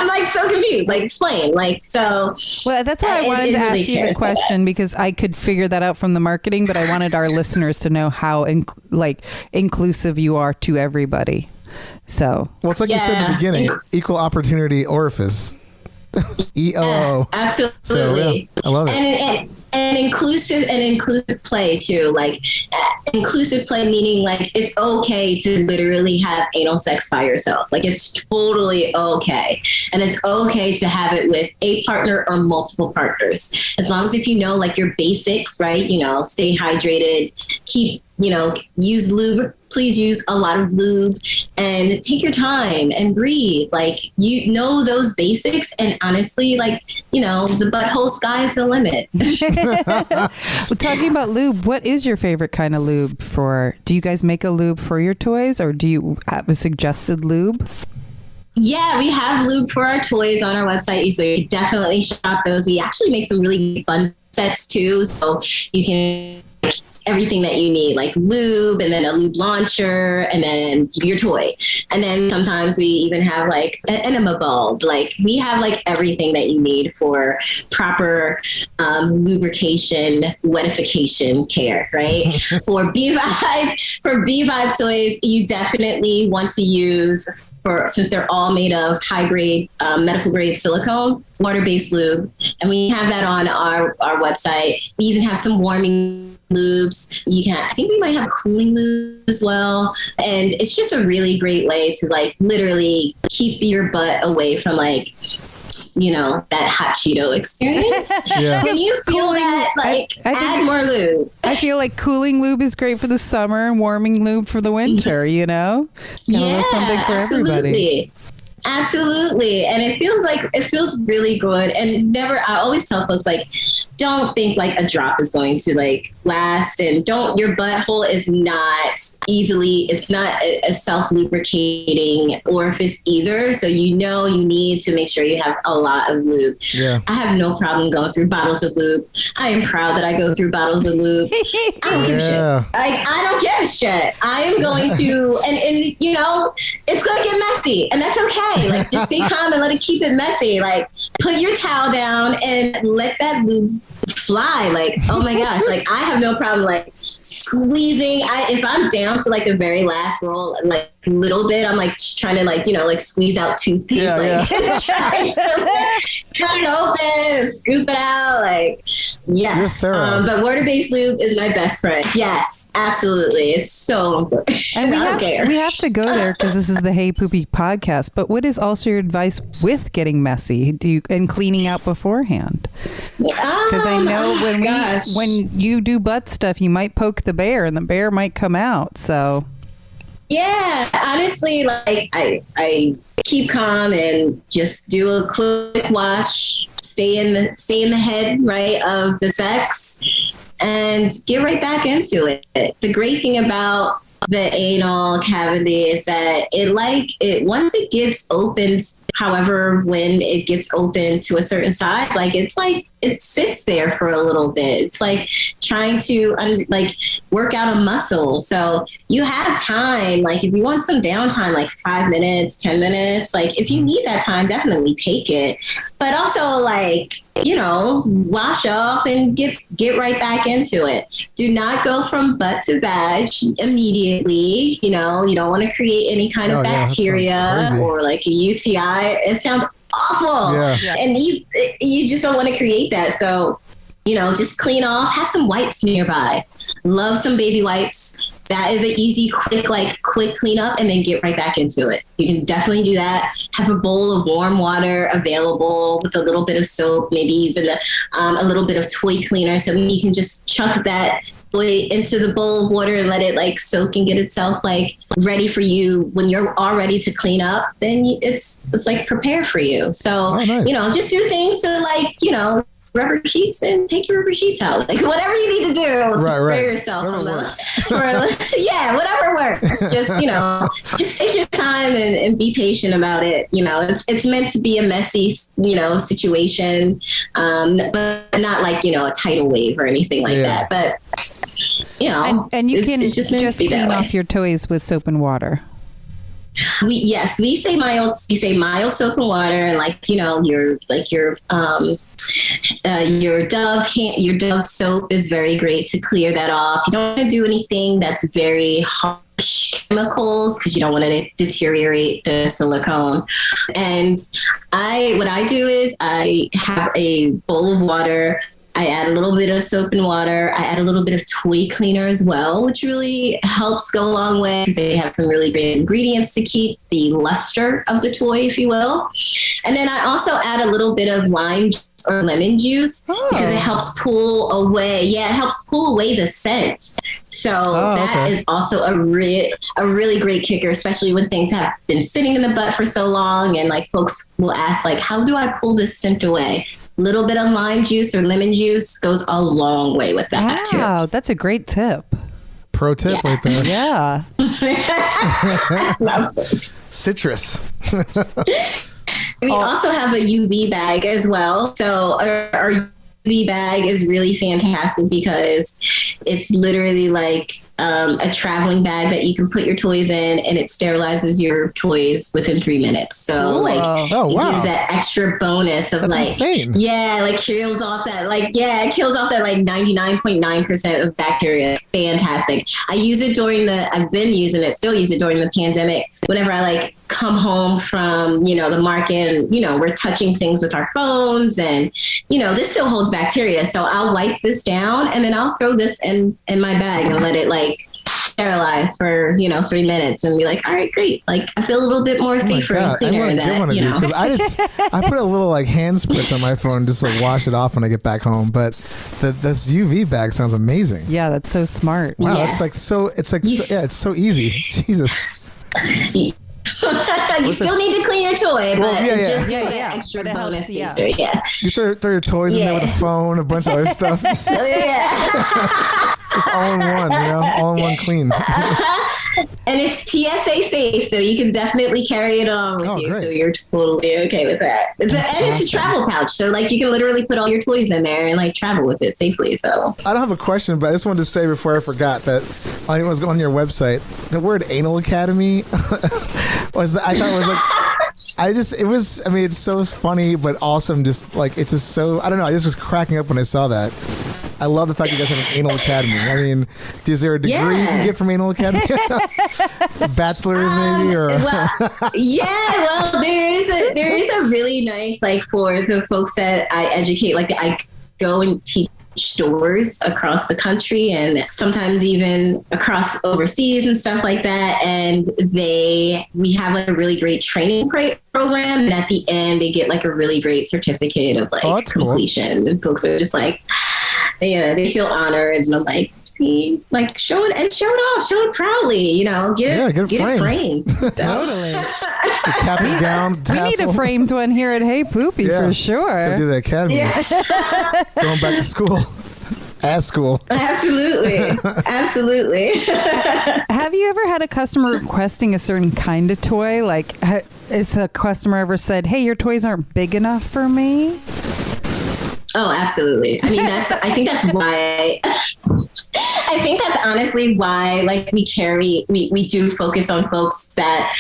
like so confused. Like, explain. Like, so. Well, that's why I wanted to ask you the question, because I could figure that out from the marketing, but I wanted our listeners to know how inclusive you are to everybody. So. Well, it's like you said in the beginning, equal opportunity orifice. EOO. Yes, absolutely. So, I love it. And inclusive play too. Like, inclusive play meaning, like, it's okay to literally have anal sex by yourself. Like, it's totally okay. And it's okay to have it with a partner or multiple partners. As long as, if you know, like, your basics, right? Stay hydrated, keep, use lube. Please use a lot of lube and take your time and breathe. Like, those basics. And honestly, like, the butthole sky is the limit. Well, talking about lube, what is your favorite kind of lube do you guys make a lube for your toys, or do you have a suggested lube? Yeah, we have lube for our toys on our website, so you can definitely shop those. We actually make some really fun sets too, so you can everything that you need, like lube, and then a lube launcher, and then your toy. And then sometimes we even have like an enema bulb. Like, we have like everything that you need for proper lubrication, wetification care, right? For B-Vibe toys, you definitely want to use, since they're all made of high grade, medical grade silicone, water-based lube. And we have that on our website. We even have some warming lubes. I think we might have cooling lube as well. And it's just a really great way to, like, literally keep your butt away from, like, that hot Cheeto experience. Yeah. When you feel that, like, add more lube. I feel like cooling lube is great for the summer and warming lube for the winter, Yeah, something for everybody. Absolutely. And it feels really good. And I always tell folks, like, don't think like a drop is going to, like, last, and your butthole is not it's not a self-lubricating orifice either. So, you need to make sure you have a lot of lube. Yeah. I have no problem going through bottles of lube. I am proud that I go through bottles of lube. I don't give a shit. I don't give a shit. I am going to, and it's going to get messy, and that's okay. Like, just stay calm and let it keep it messy. Like, put your towel down and let that lube fly. Like, oh my gosh, like, I have no problem, like, squeezing. If I'm down to, like, the very last roll, like, a little bit, I'm like trying to, like, like, squeeze out toothpaste, trying to, like, cut it open, scoop it out, like, yes. But water-based lube is my best friend. Yes, absolutely. It's so important. And we have to go there, because this is the Hey Poopy podcast. But what is also your advice with getting messy and cleaning out beforehand? Because I know when you do butt stuff, you might poke the bear, and the bear might come out. So. Yeah, honestly, like, I keep calm and just do a quick wash, stay in the head, right, of the sex. and get right back into it. The great thing about the anal cavity is that it once it gets opened, however, when it gets open to a certain size, it sits there for a little bit. It's like trying to work out a muscle. So you have time, like if you want some downtime, like 5 minutes, 10 minutes, like if you need that time, definitely take it. But also wash off and get right back into it. Do not go from butt to vag immediately. You don't want to create any kind of bacteria or like a UTI. It sounds awful. Yeah. And you just don't want to create that. So, just clean off, have some wipes nearby. Love some baby wipes. That is an easy, quick cleanup, and then get right back into it. You can definitely do that. Have a bowl of warm water available with a little bit of soap, maybe even a little bit of toy cleaner. So you can just chuck that toy into the bowl of water and let it soak and get itself ready for you. When you're all ready to clean up, then it's prepared for you. So, nice. Just do things to rubber sheets and take your rubber sheets out. Whatever you need to do to prepare yourself. Whatever works. Just take your time and be patient about it. It's meant to be a messy, situation, but not a tidal wave or anything like that. But, and you can just clean off your toys with soap and water. We say mild soap and water, and your Dove soap is very great to clear that off. You don't want to do anything that's very harsh chemicals because you don't want to deteriorate the silicone. And what I do is I have a bowl of water. I add a little bit of soap and water. I add a little bit of toy cleaner as well, which really helps go a long way because they have some really great ingredients to keep the luster of the toy, if you will. And then I also add a little bit of lime juice or lemon juice because it helps pull away. Yeah, it helps pull away the scent. So that is also a really great kicker, especially when things have been sitting in the butt for so long, and folks will ask how do I pull this scent away? Little bit of lime juice or lemon juice goes a long way with that too. Wow, that's a great tip. Pro tip right there. Yeah. Citrus. We also have a UV bag as well. So our UV bag is really fantastic because it's literally a traveling bag that you can put your toys in, and it sterilizes your toys within 3 minutes. So it gives that extra bonus of insane. Kills off that it kills off that 99.9% of bacteria. Fantastic. I've been using it, still use it during the pandemic. Whenever I come home from, the market and, we're touching things with our phones and, this still holds bacteria. So I'll wipe this down and then I'll throw this in my bag and let it sterilize for 3 minutes and be all right, great. I feel a little bit more safer and cleaner. I'm gonna get one of these because I put a little hand spritz on my phone just to wash it off when I get back home. But this UV bag sounds amazing. Yeah, that's so smart. Wow, it's it's so easy. Jesus. You still need to clean your toy, but just that extra but bonus helps, feature. Yeah. You throw your toys in there with a phone, a bunch of other stuff. Just all in one, all in one clean. And it's TSA safe, so you can definitely carry it on with you. Great. So you're totally okay with that. It's a travel pouch, so you can literally put all your toys in there and travel with it safely. So I don't have a question, but I just wanted to say before I forgot that when I was going on your website, the word Anal Academy it's so funny but awesome. Just it's just so, I don't know, I just was cracking up when I saw that. I love the fact you guys have an Anal Academy. I mean, is there a degree you can get from Anal Academy? Bachelor's maybe, or there is a really nice for the folks that I educate. I go and teach stores across the country and sometimes even across overseas and stuff like that. And we have a really great training program. And at the end, they get a really great certificate of completion. Cool. And folks are just they feel honored. And I'm see, show it off, show it proudly, get it framed. So. Totally. The cap and gown tassel. We need a framed one here at Hey Poopy for sure. Go do the academy. Yeah. Going back to school. As school. Absolutely. Absolutely. Have you ever had a customer requesting a certain kind of toy? Like, has a customer ever said, hey, your toys aren't big enough for me? Oh, absolutely. I mean, I think that's why, I think that's honestly why, like, we do focus on folks that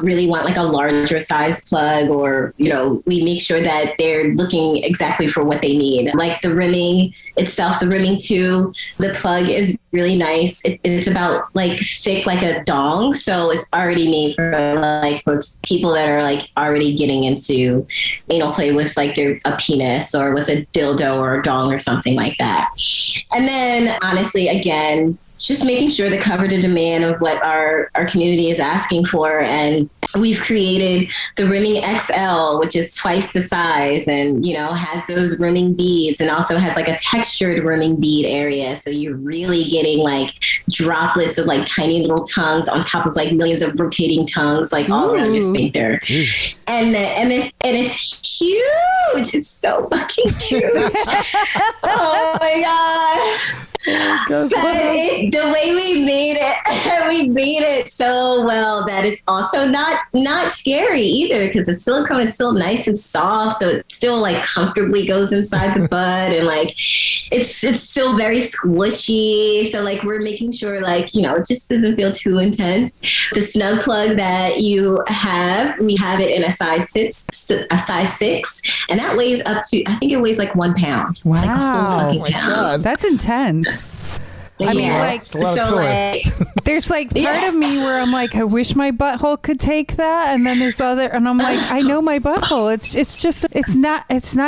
really want like a larger size plug, or, you know, we make sure that they're looking exactly for what they need. Like the rimming itself, the rimming too, the plug is really nice. It's about like thick like a dong, so it's already made for like people that are like already getting into anal play with like a penis or with a dildo or a dong or something like that. And then honestly, again, just making sure to cover the demand of what our community is asking for. And we've created the Rimming XL, which is twice the size, and, you know, has those rimming beads, and also has like a textured rimming bead area. So you're really getting like droplets of like tiny little tongues on top of like millions of rotating tongues, like all around your sphincter. And it's huge. It's so fucking huge. Oh my God. But the way we made it so well that it's also not scary either, because the silicone is still nice and soft, so it still like comfortably goes inside the butt, and like it's still very squishy. So like we're making sure, like, you know, it just doesn't feel too intense. The snug plug that you have, we have it in a size 6, and that weighs up to, I think it weighs like 1 pound. Wow. Like a whole fucking my pound. God. That's intense. I mean, like, a lot of so toy. like, there's like part of me where I'm like, I wish my butthole could take that, and then there's other, and I'm like, I know my butthole. It's just, it's not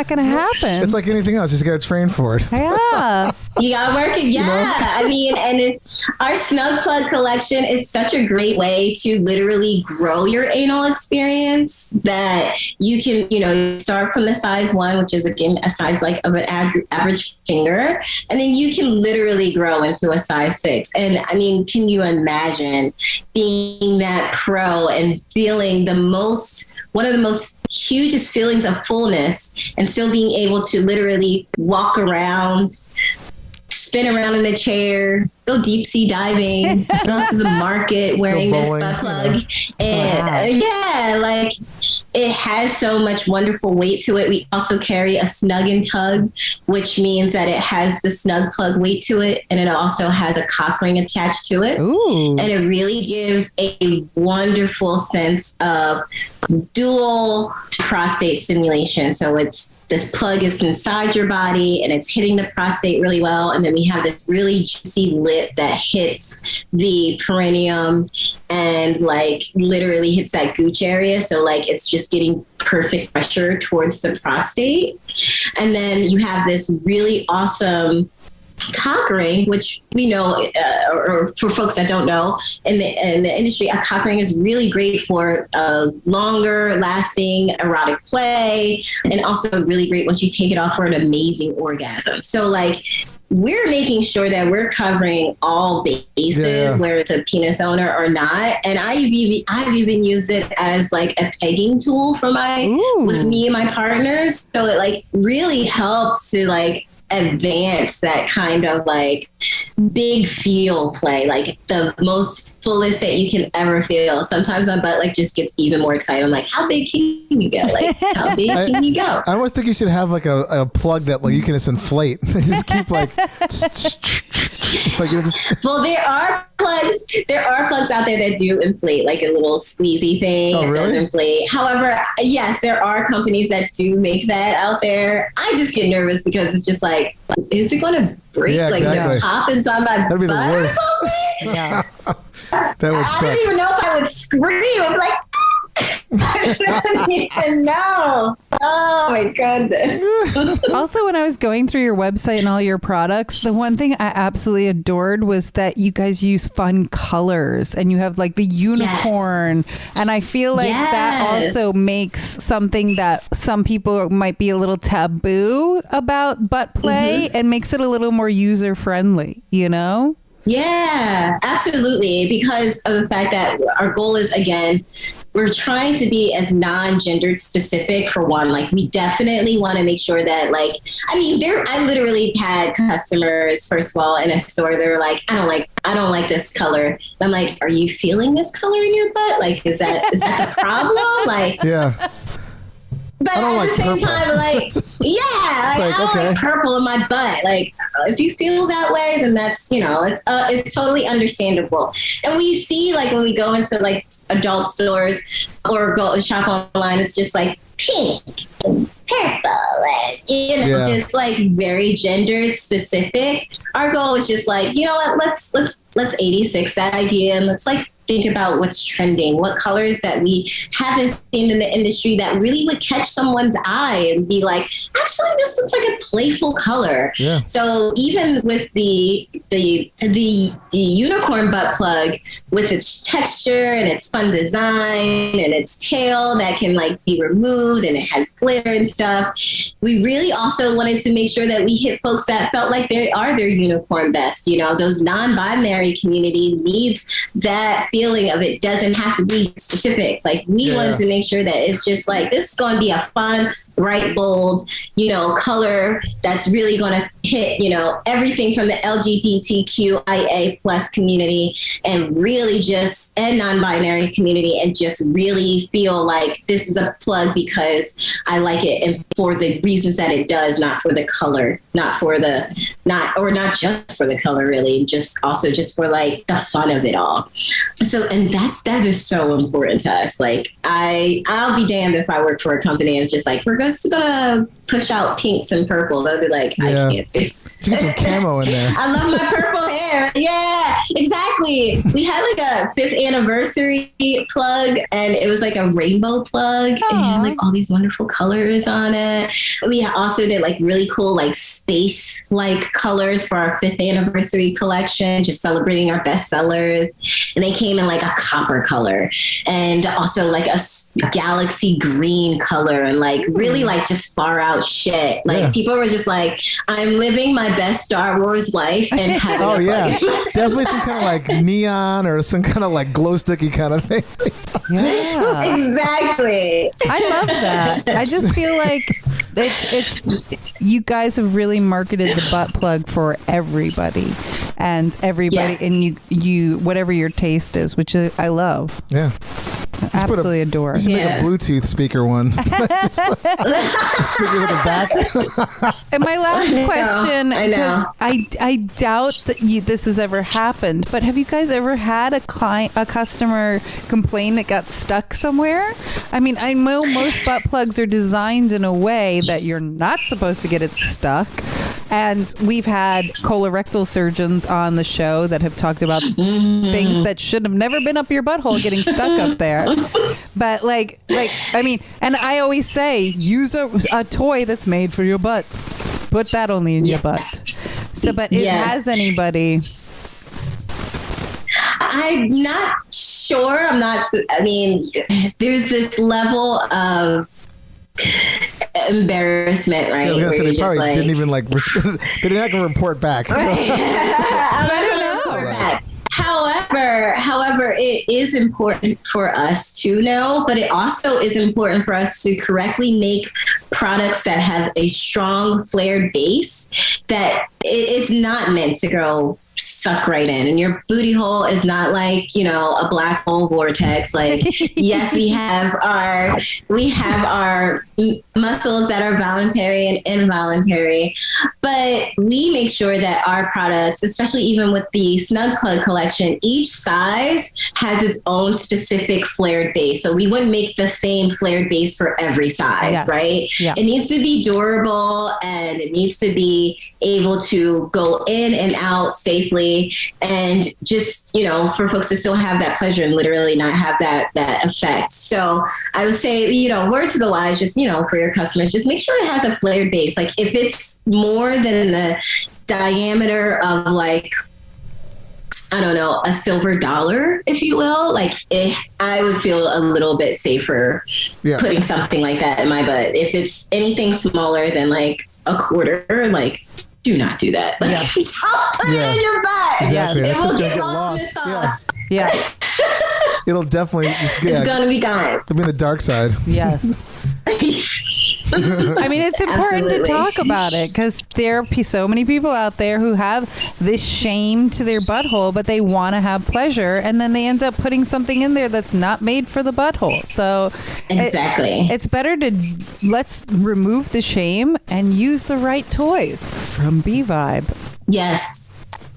gonna happen. It's like anything else. You just got to train for it. Yeah. you gotta work it. Yeah. I mean, and our snug plug collection is such a great way to literally grow your anal experience, that you can, you know, start from the size 1, which is again a size like of an average finger, and then you can literally grow into a size 6. And I mean, can you imagine being that pro and feeling one of the most hugest feelings of fullness, and still being able to literally walk around, spin around in the chair, go deep sea diving, go to the market wearing this butt plug. And yeah, like it has so much wonderful weight to it. We also carry a snug and tug, which means that it has the snug plug weight to it, and it also has a cock ring attached to it. Ooh. And it really gives a wonderful sense of dual prostate stimulation. So this plug is inside your body and it's hitting the prostate really well. And then we have this really juicy lip that hits the perineum and like literally hits that gooch area. So like it's just getting perfect pressure towards the prostate. And then you have this really awesome cock ring, which we know, or for folks that don't know, in the industry, a cock ring is really great for longer lasting erotic play, and also really great once you take it off for an amazing orgasm. So like we're making sure that we're covering all bases, where it's a penis owner or not. And I've even used it as like a pegging tool for with me and my partners. So it like really helps to like advance that kind of like big feel play, like the most fullest that you can ever feel. Sometimes my butt like just gets even more excited. I'm like, how big can you go? Like, how big can you go? I almost think you should have like a plug that like you can just inflate. Just keep like, like just. Well, there are plugs out there that do inflate, like a little squeezy thing. Oh, It does really? inflate. However, yes, there are companies that do make that out there. I just get nervous because it's just like, is it going to break? Yeah, like exactly. pop inside my That'd be the butt or worst. something? Yeah. That would I suck. don't even know if I would scream. I'd be like, I don't even know. Oh my goodness. Also, when I was going through your website and all your products, the one thing I absolutely adored was that you guys use fun colors, and you have like the unicorn. And I feel like that also makes something that some people might be a little taboo about butt play, and makes it a little more user friendly, you know? Yeah, absolutely. Because of the fact that our goal is, again, we're trying to be as non-gendered specific for one. Like, we definitely want to make sure that, like, I mean, I literally had customers, first of all, in a store, they were like, I don't like this color. And I'm like, are you feeling this color in your butt? Like, is that the problem? Like, Yeah. but at like the same purple. time, like, I don't okay. like purple in my butt. Like, if you feel that way, then that's, it's totally understandable. And we see, like, when we go into, like, adult stores or go shop online, it's just like pink and purple and, just like very gendered specific. Our goal is just like, you know what, let's 86 that idea, and let's like think about what's trending, what colors that we haven't seen in the industry that really would catch someone's eye and be like, actually, this looks like a playful color. Yeah. So even with the unicorn butt plug, with its texture and its fun design and its tail that can like be removed and it has glitter and stuff, we really also wanted to make sure that we hit folks that felt like they are their unicorn best. Those non-binary community needs that feeling of it doesn't have to be specific. Like, we wanted to make sure that it's just like, this is going to be a fun, bright, bold, color that's really going to hit, everything from the LGBTQIA plus community and really and non-binary community, and just really feel like this is a plug because I like it and for the reasons that it does, not for the color, not just for the color, really, just for like the fun of it all. So, and that is so important to us. Like, I'll be damned if I work for a company and it's just like, we're just gonna push out pinks and purple. They'll be like, I can't do this. Get some camo in there. I love my purple hair. Yeah, exactly. We had like a 5th anniversary plug, and it was like a rainbow plug. Aww. And it had like all these wonderful colors on it. We also did like really cool like space like colors for our 5th anniversary collection, just celebrating our best sellers. And they came in like a copper color and also like a galaxy green color, and like really like just far out shit. Like, people were just like, I'm living my best Star Wars life and having definitely some kind of like neon or some kind of like glow sticky kind of thing. Exactly. I love that. I just feel like it's you guys have really marketed the butt plug for everybody and and you whatever your taste is, which I love. Yeah. Absolutely adore. Just make a Bluetooth speaker one. Just speaker with a back. And my last question, I know. I doubt that this has ever happened, but have you guys ever had a customer complain that got stuck somewhere? I mean, I know most butt plugs are designed in a way that you're not supposed to get it stuck. And we've had colorectal surgeons on the show that have talked about things that should have never been up your butthole getting stuck up there. But I mean, and I always say, use a toy that's made for your butts. Put that only in your butt. So, but has anybody? I'm not sure. I mean, there's this level of embarrassment, right? Yeah, where they probably didn't even like. They didn't have to report back. Right. I don't know. Report back. However, it is important for us to know, but it also is important for us to correctly make products that have a strong flared base, that it's not meant to go suck right in, and your booty hole is not like, a black hole vortex. Like, yes, we have our muscles that are voluntary and involuntary, but we make sure that our products, especially even with the Snug Plug collection, each size has its own specific flared base. So we wouldn't make the same flared base for every size, right? Yeah. It needs to be durable, and it needs to be able to go in and out safely, and just, for folks to still have that pleasure and literally not have that effect. So I would say, word to the wise, just, for your customers, just make sure it has a flared base. Like, if it's more than the diameter of like, I don't know, a silver dollar, if you will, like, I would feel a little bit safer putting something like that in my butt. If it's anything smaller than like a quarter, like, do not do that. Like, don't put it in your butt. Exactly. It It's will just get gonna lost in the sauce. Yeah. It'll definitely It's gonna be gone. It'll be the dark side. Yes. I mean, it's important to Absolutely. talk about it because there are so many people out there who have this shame to their butthole, but they want to have pleasure, and then they end up putting something in there that's not made for the butthole. So Exactly. it's better to let's remove the shame and use the right toys from B-Vibe. Yes.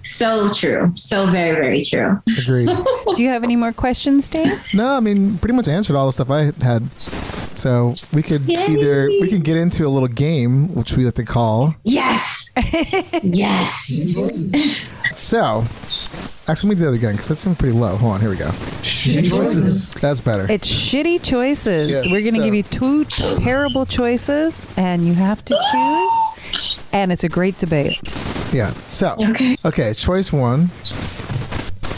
So true. So very, very true. Agreed. Do you have any more questions, Dave? No, I mean, pretty much answered all the stuff I had. So we could we can get into a little game, which we like to call. Yes. Yes. So, actually, let me do that again because that seemed pretty low. Hold on, here we go. Shitty choices. That's better. It's shitty choices. Yes, We're going to so- give you 2 terrible choices, and you have to choose. And it's a great debate. Yeah. So, Okay. choice 1.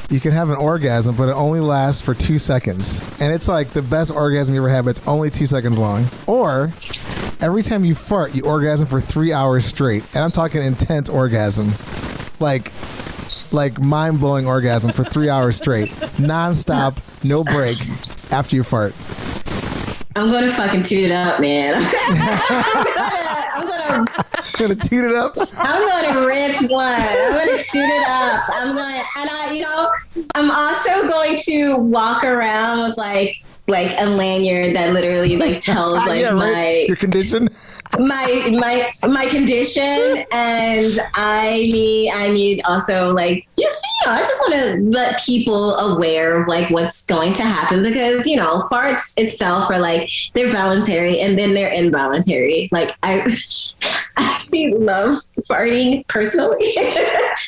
You can have an orgasm, but it only lasts for 2 seconds. And it's like the best orgasm you ever had, but it's only 2 seconds long. Or every time you fart, you orgasm for 3 hours straight. And I'm talking intense orgasm. Like mind-blowing orgasm for 3 hours straight. Non-stop, no break after you fart. I'm gonna fucking toot it up, man. I'm gonna Gonna toot it up. I'm gonna rip one. I'm gonna toot it up. I'm also going to walk around with like a lanyard that literally like tells like Yeah, right. Your condition. my condition, and I need also like I just want to let people aware of like what's going to happen, because farts itself are like they're voluntary and then they're involuntary. Like I love farting personally.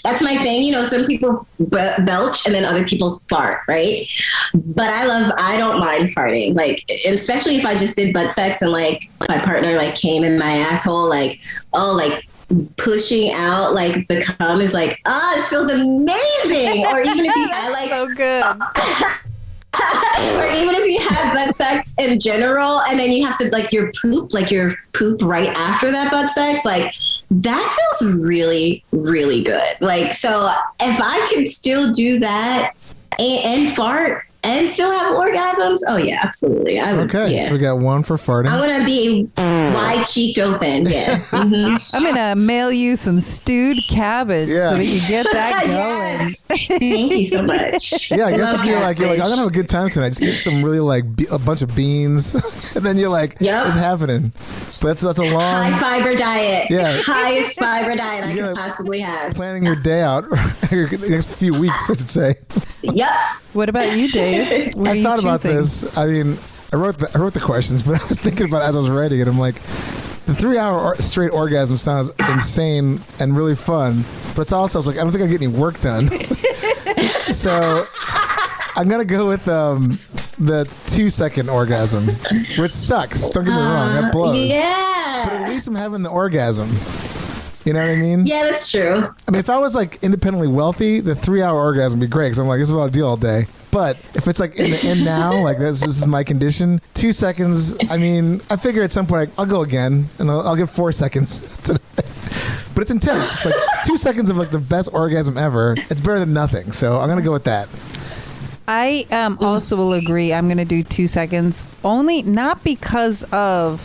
That's my thing. Some people belch and then other people fart, right? But I don't mind farting, like, especially if I just did butt sex and like my partner like came in my asshole, like, oh, like pushing out like the cum is like, it feels amazing. Or even if you had like So good. or even if you have butt sex in general, and then you have to like your poop right after that butt sex, like that feels really, really good. Like, so if I could still do that and fart and still have orgasms, oh yeah, absolutely. I would. Okay, Yeah. so we got 1 for farting. I'm gonna be wide cheeked open. Yeah. Mhm. I'm going to mail you some stewed cabbage Yeah. so we can get that going. Yes. Thank you so much. Yeah, I guess Love if you're like, I'm cabbage. gonna have a good time tonight. Just get some really like a bunch of beans, and then you're like, Yep. it's happening. But that's a long High fiber diet. Yeah. Highest fiber diet I You could gotta- possibly have. planning your day out, your next few weeks, I should say. Yep. What about you, Dave? What are I you thought about choosing? this. I mean, I wrote the questions, but I was thinking about it as I was writing it. I'm like, the 3-hour straight orgasm sounds insane and really fun, but it's also, I was like, I don't think I get any work done. So I'm gonna go with the 2-second orgasm, which sucks. Don't get me wrong, that blows. But Yeah. at least I'm having the orgasm. You know what I mean? Yeah, that's true. I mean, if I was like independently wealthy, the 3-hour orgasm would be great because I'm like, this is what I do all day. But if it's like in the end now, like this is my condition, 2 seconds. I mean, I figure at some point I'll go again and I'll give 4 seconds. But it's intense. It's like 2 seconds of like the best orgasm ever. It's better than nothing. So I'm gonna go with that. I also will agree. I'm going to do 2 seconds, only not because of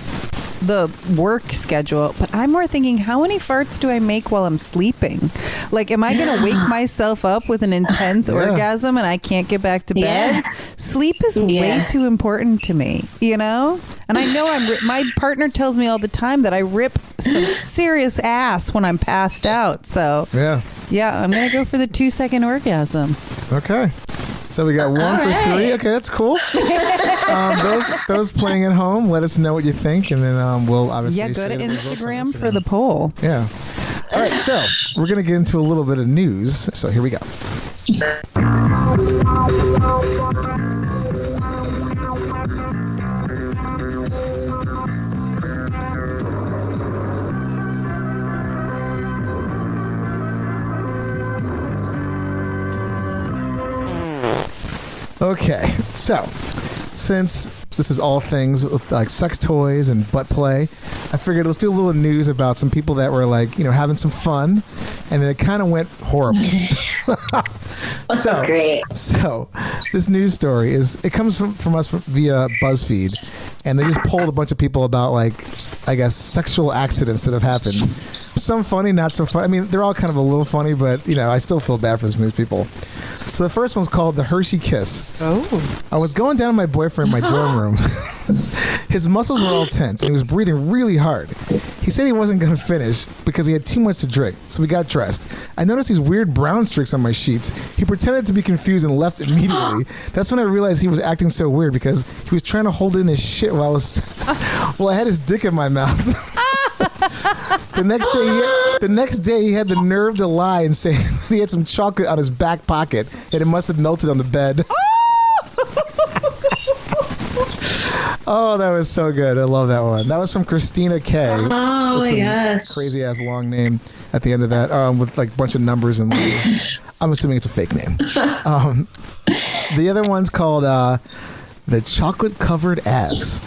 the work schedule, but I'm more thinking, how many farts do I make while I'm sleeping? Like, am I going to wake myself up with an intense Yeah. orgasm and I can't get back to bed? Yeah. Sleep is way Yeah. too important to me, And I know my partner tells me all the time that I rip some serious ass when I'm passed out. So Yeah. I'm going to go for the 2 second orgasm. Okay. So we got 1 for right. 3. Okay, that's cool. Those playing at home, let us know what you think, and then we'll obviously Yeah, go share to the results on Instagram for the poll. Yeah. All right, so we're going to get into a little bit of news. So here we go. Okay, so since this is all things with, like sex toys and butt play. I figured let's do a little news about some people that were like, having some fun, and then it kind of went horrible. Great. So this news story it comes from us via BuzzFeed, and they just polled a bunch of people about, like, I guess, sexual accidents that have happened. Some funny, not so funny. I mean, they're all kind of a little funny, but I still feel bad for some of these people. So the first one's called the Hershey Kiss. Oh. I was going down with my boyfriend in my dorm room. His muscles were all tense, and he was breathing really hard. He said he wasn't going to finish because he had too much to drink, so we got dressed. I noticed these weird brown streaks on my sheets. He pretended to be confused and left immediately. That's when I realized he was acting so weird because he was trying to hold in his shit while I had his dick in my mouth. The next day, he had the nerve to lie and say he had some chocolate on his back pocket and it must have melted on the bed. Oh, that was so good. I love that one. That was from Christina K. Oh my gosh. Crazy ass long name at the end of that, with like a bunch of numbers and I'm assuming it's a fake name. The other one's called the chocolate covered ass.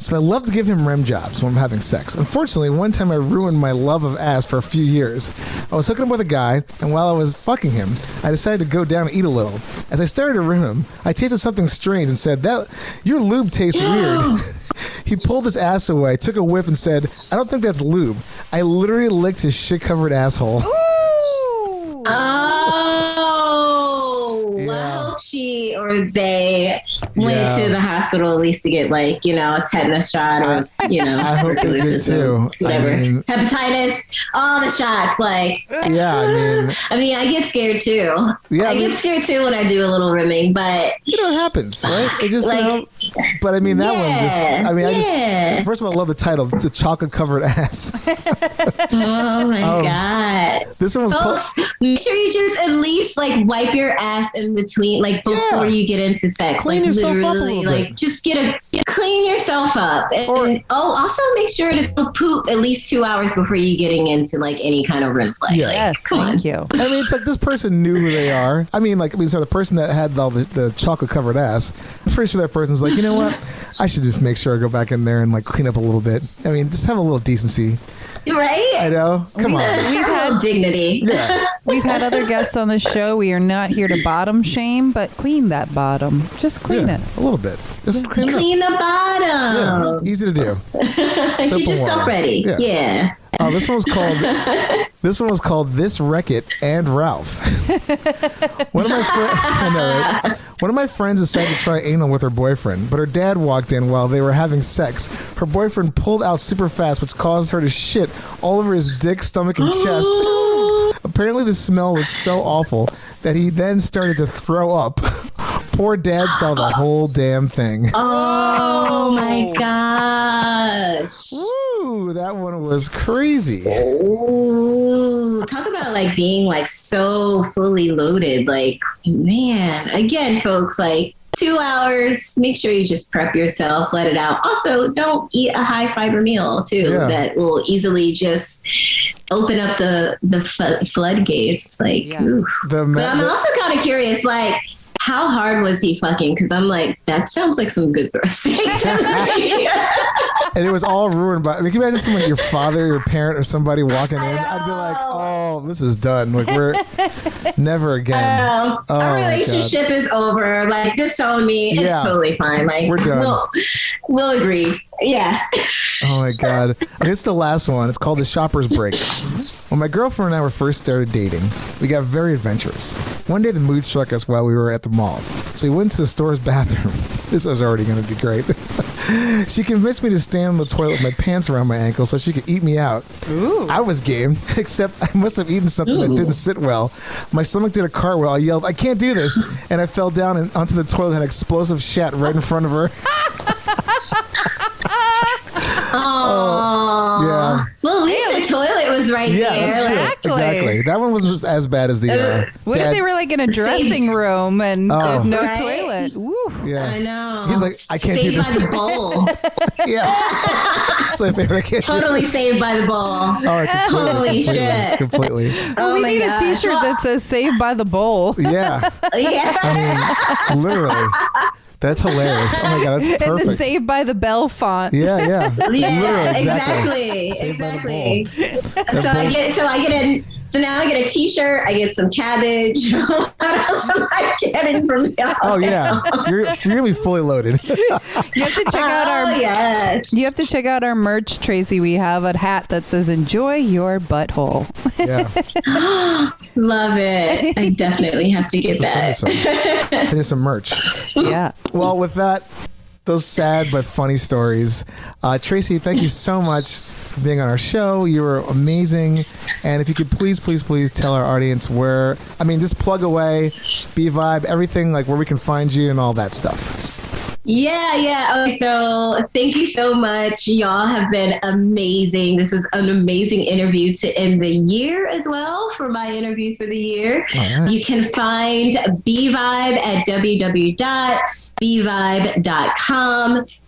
So I love to give him rim jobs when I'm having sex. Unfortunately, one time I ruined my love of ass for a few years. I was hooking up with a guy, and while I was fucking him, I decided to go down and eat a little. As I started to rim him, I tasted something strange and said, "That your lube tastes weird." He pulled his ass away, took a whiff, and said, "I don't think that's lube." I literally licked his shit-covered asshole. Oh, I hope she or they went to the hospital at least to get a tetanus shot or I hope they did too. Whatever. I mean, hepatitis, all the shots. I get scared too. Yeah, I get scared too when I do a little rimming, but it happens, right? It just but I mean that one just first of all, I love the title, the chocolate covered ass. Oh my god. This one was Folks, make sure you just at least wipe your ass in between, before you get into sex. Clean yourself up a little bit. Just clean yourself up. And also make sure to poop at least 2 hours before you getting into any kind of rim play. Yes, thank you. I mean, it's like this person knew who they are. So the person that had all the chocolate covered ass, I'm pretty sure that person's like, you know what? I should just make sure I go back in there and clean up a little bit. I mean, just have a little decency. Right? I know. Come on. We've had dignity. Yeah. We've had other guests on the show. We are not here to bottom shame, but clean that bottom. Just clean it. A little bit. Just clean the bottom. Yeah, easy to do. Keep yourself ready. Yeah. Oh, this one was called This Wreck-It and Ralph. One of my friends decided to try anal with her boyfriend, but her dad walked in while they were having sex. Her boyfriend pulled out super fast, which caused her to shit all over his dick, stomach, and chest. Apparently the smell was so awful that he then started to throw up. Poor dad saw the whole damn thing. Oh my gosh. Ooh, that one was crazy. Ooh, talk about being so fully loaded. Man, again, folks, 2 hours, make sure you just prep yourself, let it out. Also, don't eat a high fiber meal too. Yeah. That will easily just open up the floodgates. But I'm also kind of curious, how hard was he fucking? Because I'm that sounds like some good thrusting to me. And it was all ruined by, can you imagine someone, your father, your parent, or somebody walking in? I'd be like, oh, this is done. We're never again. Our relationship is over. Disown me. It's totally fine. We're done. We'll agree. Yeah. Oh my God. Okay, it's the last one. It's called The Shopper's Break. When my girlfriend and I first started dating, we got very adventurous. One day the mood struck us while we were at the mall. So we went to the store's bathroom. This was already going to be great. She convinced me to stand on the toilet with my pants around my ankles so she could eat me out. Ooh. I was game, except I must have eaten something that didn't sit well. My stomach did a cartwheel. I yelled, "I can't do this." And I fell down and onto the toilet and had explosive shat right in front of her. Oh, yeah. Well, at least the toilet was right there. Exactly. That one wasn't just as bad as the. What if they were in a dressing room and there's no toilet? Ooh. Yeah, I know. He's like, I can't do this. Saved by the bowl. Yeah. So I can't totally saved by the bowl. Oh, holy shit! Completely. Oh, we my need gosh. a T-shirt that says "Saved by the Bowl." Yeah. Yeah. I mean, literally. That's hilarious. Oh my God, that's In the perfect. Saved by the Bell font. Yeah. Yeah, Literally, exactly. Saved by the Exactly. Bell. So now I get a t-shirt, I get some cabbage. What else am I getting from y'all? Oh yeah, you're gonna be fully loaded. You have to check out our yes. You have to check out our merch, Tracy. We have a hat that says "Enjoy your butthole." Yeah. Love it. I definitely have to get that. Send you some merch. Yeah. Well, with that, those sad but funny stories. Tracy, thank you so much for being on our show. You were amazing. And if you could please tell our audience where, just plug away, B-Vibe, everything, like where we can find you and all that stuff. Yeah. Okay, so thank you so much. Y'all have been amazing. This was an amazing interview to end the year as well for my interviews for the year. Right. You can find B-Vibe at www.bvibe.com.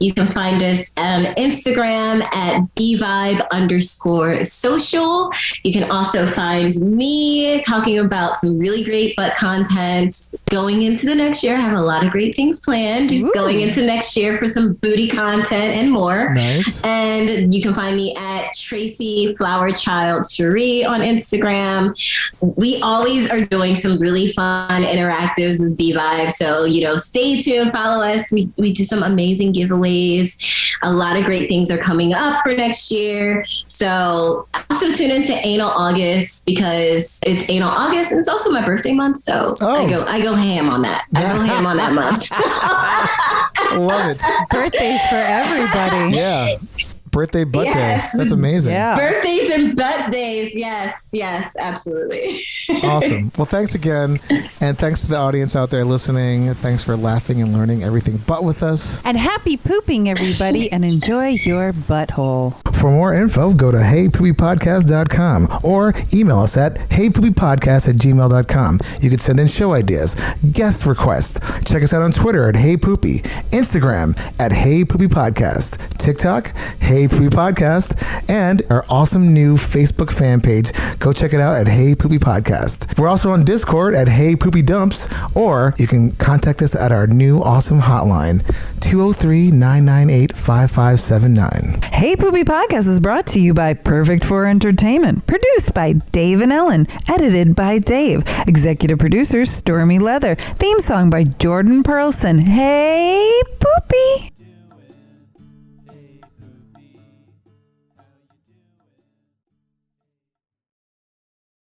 You can find us on Instagram at bvibe_social. You can also find me talking about some really great butt content going into the next year. I have a lot of great things planned going into next year for some booty content and more. Nice. And you can find me at Tracy Flower Child Cherie on Instagram. We always are doing some really fun interactives with B-Vibe. So, stay tuned, follow us. We do some amazing giveaways. A lot of great things are coming up for next year. So also tune into Anal August because it's Anal August and it's also my birthday month. So I go ham on that. I go ham on that month. Love it. Birthdays for everybody. Yeah. Birthday, butt Yes. day. That's amazing. Yeah. Birthdays and butt days. Yes, absolutely. Awesome. Well, thanks again. And thanks to the audience out there listening. Thanks for laughing and learning everything but with us. And happy pooping, everybody, and enjoy your butthole. For more info, go to heypoopypodcast.com or email us at heypoopypodcast@gmail.com. You can send in show ideas, guest requests. Check us out on Twitter at heypoopy, Instagram at heypoopypodcast, TikTok, Hey Poopy Podcast, and our awesome new Facebook fan page. Go check it out at Hey Poopy Podcast. We're also on Discord at Hey Poopy Dumps, or you can contact us at our new awesome hotline, 203-998-5579. Hey Poopy Podcast is brought to you by Perfect for Entertainment. Produced by Dave and Ellen. Edited by Dave. Executive producers Stormy Leather. Theme song by Jordan Perlson. Hey Poopy!